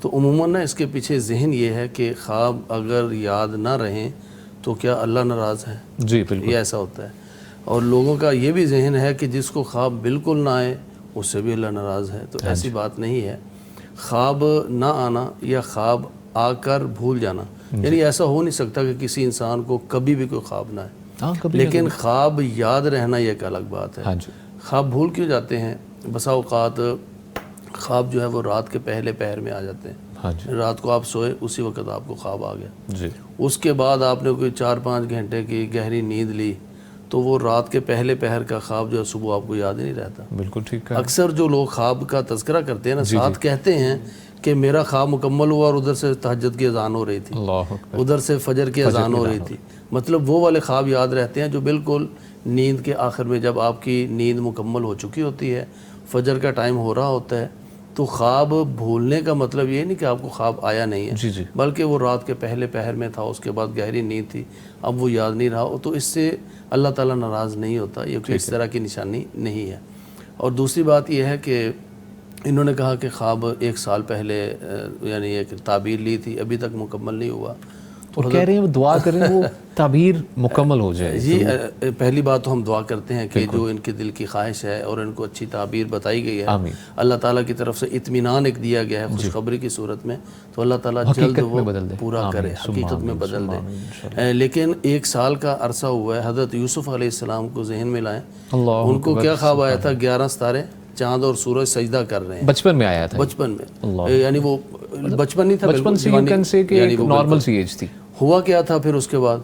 تو عموماً نا اس کے پیچھے ذہن یہ ہے کہ خواب اگر یاد نہ رہیں تو کیا اللہ ناراض ہے؟ جی بالکل، یہ ایسا ہوتا ہے. اور لوگوں کا یہ بھی ذہن ہے کہ جس کو خواب بالکل نہ آئے اس سے بھی اللہ ناراض ہے. تو ایسی بات نہیں ہے. خواب نہ آنا یا خواب آ کر بھول جانا، یعنی ایسا ہو نہیں سکتا کہ کسی انسان کو کبھی بھی کوئی خواب نہ آئے، لیکن خواب یاد رہنا یہ ایک الگ بات ہے. خواب بھول کیوں جاتے ہیں؟ بسا اوقات خواب جو ہے وہ رات کے پہلے پہر میں آ جاتے ہیں. رات کو آپ سوئے اسی وقت آپ کو خواب آ گیا. اس کے بعد آپ نے کوئی 4-5 گھنٹے کی گہری نیند لی تو وہ رات کے پہلے پہر کا خواب جو ہے صبح آپ کو یاد ہی نہیں رہتا. بالکل ٹھیک ہے. اکثر جو لوگ خواب کا تذکرہ کرتے ہیں نا ساتھ کہتے ہیں کہ میرا خواب مکمل ہوا اور ادھر سے تہجد کی اذان ہو رہی تھی، ادھر سے فجر کی اذان ہو رہی تھی. مطلب وہ والے خواب یاد رہتے ہیں جو بالکل نیند کے آخر میں جب آپ کی نیند مکمل ہو چکی ہوتی ہے، فجر کا ٹائم ہو رہا ہوتا ہے. تو خواب بھولنے کا مطلب یہ نہیں کہ آپ کو خواب آیا نہیں ہے، بلکہ وہ رات کے پہلے پہر میں تھا، اس کے بعد گہری نیند تھی، اب وہ یاد نہیں رہا. تو اس سے اللہ تعالیٰ ناراض نہیں ہوتا، یہ کوئی اس طرح کی نشانی نہیں ہے. اور دوسری بات یہ ہے کہ انہوں نے کہا کہ خواب 1 سال پہلے یعنی ایک تعبیر لی تھی، ابھی تک مکمل نہیں ہوا. اور کہہ رہے ہیں وہ دعا کریں وہ تعبیر مکمل ہو جائے. جی پہلی بات تو ہم دعا کرتے ہیں کہ جو ان کے دل کی خواہش ہے اور ان کو اچھی تعبیر بتائی گئی ہے، اللہ تعالیٰ کی طرف سے اطمینان ایک دیا گیا ہے خوشخبری کی صورت میں، تو اللہ تعالیٰ جلد وہ پورا کرے، حقیقت میں بدل دے. لیکن 1 سال کا عرصہ ہوا ہے. حضرت یوسف علیہ السلام کو ذہن میں لائیں، ان کو کیا خواب آیا تھا؟ 11 ستارے، چاند اور سورج سجدہ کر رہے ہیں. بچپن میں آیا تھا، بچپن میں، یعنی وہ بچپن نہیں تھا، بچپن سے کہ ایک نارمل سی ایج تھی. ہوا کیا تھا پھر اس کے بعد؟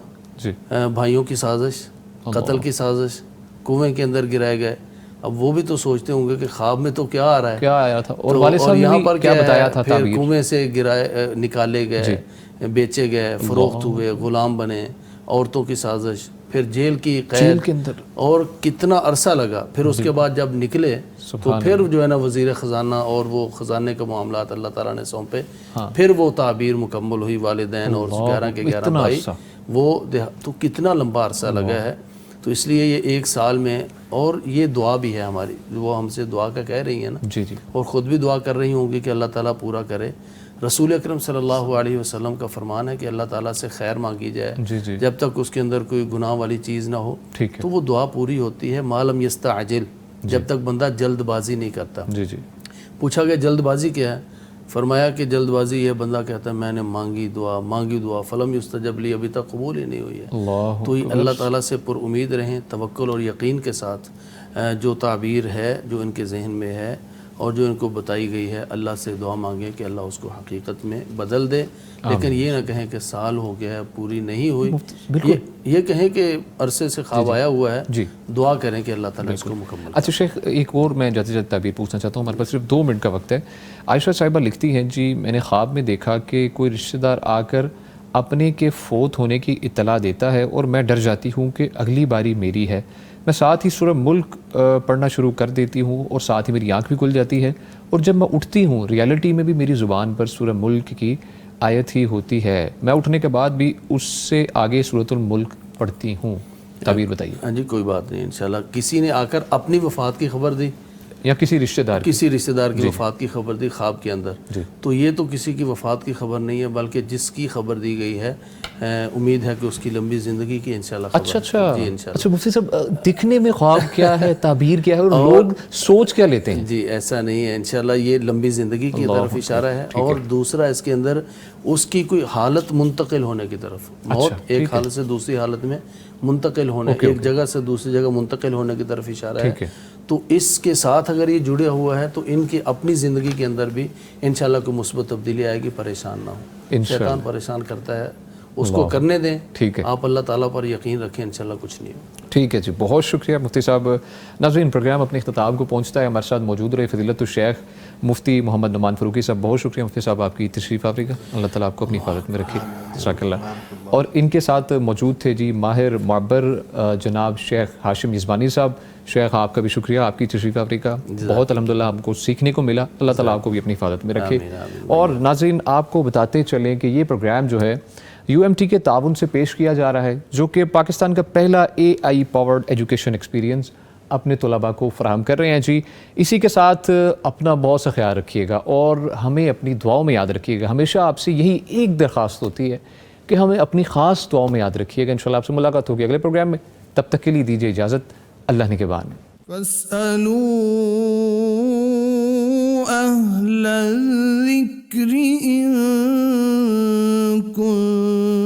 بھائیوں کی سازش، قتل کی سازش، کنویں کے اندر گرائے گئے. اب وہ بھی تو سوچتے ہوں گے کہ خواب میں تو کیا آ رہا ہے، کیا آیا تھا، اور والد صاحب یہاں پر کیا بتایا تھا؟ پھر کنویں سے گرائے، نکالے گئے، بیچے گئے، فروخت ہوئے، غلام بنے، عورتوں کی سازش، پھر جیل کی قید کے اندر، اور کتنا عرصہ لگا. پھر اس کے بعد جب نکلے تو پھر جو ہے نا وزیر خزانہ اور وہ خزانے کے معاملات اللہ تعالیٰ نے سونپے. پھر وہ تعبیر مکمل ہوئی، والدین اور 11 کے 11 بھائی، وہ تو کتنا لمبا عرصہ لگا ہے. تو اس لیے یہ 1 سال میں، اور یہ دعا بھی ہے ہماری، وہ ہم سے دعا کا کہہ رہی ہیں نا، اور خود بھی دعا کر رہی ہوں گی کہ اللہ تعالیٰ پورا کرے. رسول اکرم صلی اللہ علیہ وسلم کا فرمان ہے کہ اللہ تعالیٰ سے خیر مانگی جائے جب تک اس کے اندر کوئی گناہ والی چیز نہ ہو، تو وہ دعا پوری ہوتی ہے. ما لم یستعجل، جب تک بندہ جلد بازی نہیں کرتا. پوچھا گیا جلد بازی کیا ہے؟ فرمایا کہ جلد بازی یہ بندہ کہتا ہے میں نے مانگی دعا فلم یستجب لی، ابھی تک قبول ہی نہیں ہوئی ہے. تو اللہ تعالیٰ سے پر امید رہیں، توکل اور یقین کے ساتھ. جو تعبیر ہے جو ان کے ذہن میں ہے اور جو ان کو بتائی گئی ہے، اللہ سے دعا مانگیں کہ اللہ اس کو حقیقت میں بدل دے. لیکن یہ نہ کہیں کہ سال ہو گیا ہے پوری نہیں ہوئی، یہ کہیں کہ عرصے سے خواب آیا ہوا ہے، دعا کریں کہ اللہ تعالیٰ اس کو مکمل. اچھا شیخ، ایک اور میں جاتے جاتے تعبیر پوچھنا چاہتا ہوں، ہمارے پاس صرف 2 منٹ کا وقت ہے. عائشہ صاحبہ لکھتی ہیں جی میں نے خواب میں دیکھا کہ کوئی رشتہ دار آ کر اپنے کے فوت ہونے کی اطلاع دیتا ہے اور میں ڈر جاتی ہوں کہ اگلی باری میری ہے. میں ساتھ ہی سورہ ملک پڑھنا شروع کر دیتی ہوں اور ساتھ ہی میری آنکھ بھی کھل جاتی ہے، اور جب میں اٹھتی ہوں ریالٹی میں بھی میری زبان پر سورہ ملک کی آیت ہی ہوتی ہے. میں اٹھنے کے بعد بھی اس سے آگے سورۃ الملک پڑھتی ہوں. تعبیر بتائیے. ہاں جی کوئی بات نہیں، انشاءاللہ. کسی نے آ کر اپنی وفات کی خبر دی یا کسی رشتہ دار کی وفات کی خبر دی خواب کے اندر، تو یہ تو کسی کی وفات کی خبر نہیں ہے، بلکہ جس کی خبر دی گئی ہے امید ہے کہ اس کی لمبی زندگی کی انشاءاللہ خبر. اچھا مفتی صاحب، دکھنے میں خواب کیا ہے، تعبیر کیا ہے، اور لوگ سوچ کیا لیتے ہیں؟ جی ایسا نہیں ہے، انشاءاللہ یہ لمبی زندگی کی طرف اشارہ ہے. اور دوسرا اس کے اندر اس کی کوئی حالت منتقل ہونے کی طرف، موت ایک حالت سے دوسری حالت میں منتقل ہونے، ایک جگہ سے دوسری جگہ منتقل ہونے کی طرف اشارہ ہے. تو اس کے ساتھ اگر یہ جڑے ہوا ہے تو ان کی اپنی زندگی کے اندر بھی انشاءاللہ کوئی مثبت تبدیلی آئے گی. پریشان نہ ہو، شیطان پریشان کرتا ہے، اس کو کرنے دیں. آپ اللہ تعالیٰ پر یقین رکھیں، انشاءاللہ کچھ نہیں ہو. ٹھیک ہے جی، بہت شکریہ مفتی صاحب. ناظرین پروگرام اپنے اختتام کو پہنچتا ہے. ہمارے ساتھ موجود رہے فضیلت الشیخ مفتی محمد نعمان فاروقی صاحب. بہت شکریہ مفتی صاحب آپ کی تشریف آوری کا. اللہ تعالیٰ آپ کو اپنی حفاظت میں رکھے. جزاک اللہ. اور ان کے ساتھ موجود تھے جی ماہر معبر جناب شیخ ہاشم یزبانی صاحب. شیخ آپ کا بھی شکریہ آپ کی تشریف آوری کا. بہت الحمدللہ ہم کو سیکھنے کو ملا. اللہ تعالیٰ آپ کو بھی اپنی حفاظت میں رکھے. اور ناظرین آپ کو بتاتے چلیں کہ یہ پروگرام جو ہے UMT کے تعاون سے پیش کیا جا رہا ہے، جو کہ پاکستان کا پہلا AI پاورڈ ایجوکیشن ایکسپیرینس اپنے طلباء کو فراہم کر رہے ہیں جی. اسی کے ساتھ اپنا بہت سا خیال رکھیے گا اور ہمیں اپنی دعاؤں میں یاد رکھیے گا. ہمیشہ آپ سے یہی ایک درخواست ہوتی ہے کہ ہمیں اپنی خاص دعاؤں میں یاد رکھیے گا. انشاءاللہ آپ سے ملاقات ہوگی اگلے پروگرام میں. تب تک کے لیے دیجیے اجازت. اللہ نگہبان. فاسألوا أهل الذكر إن كنتم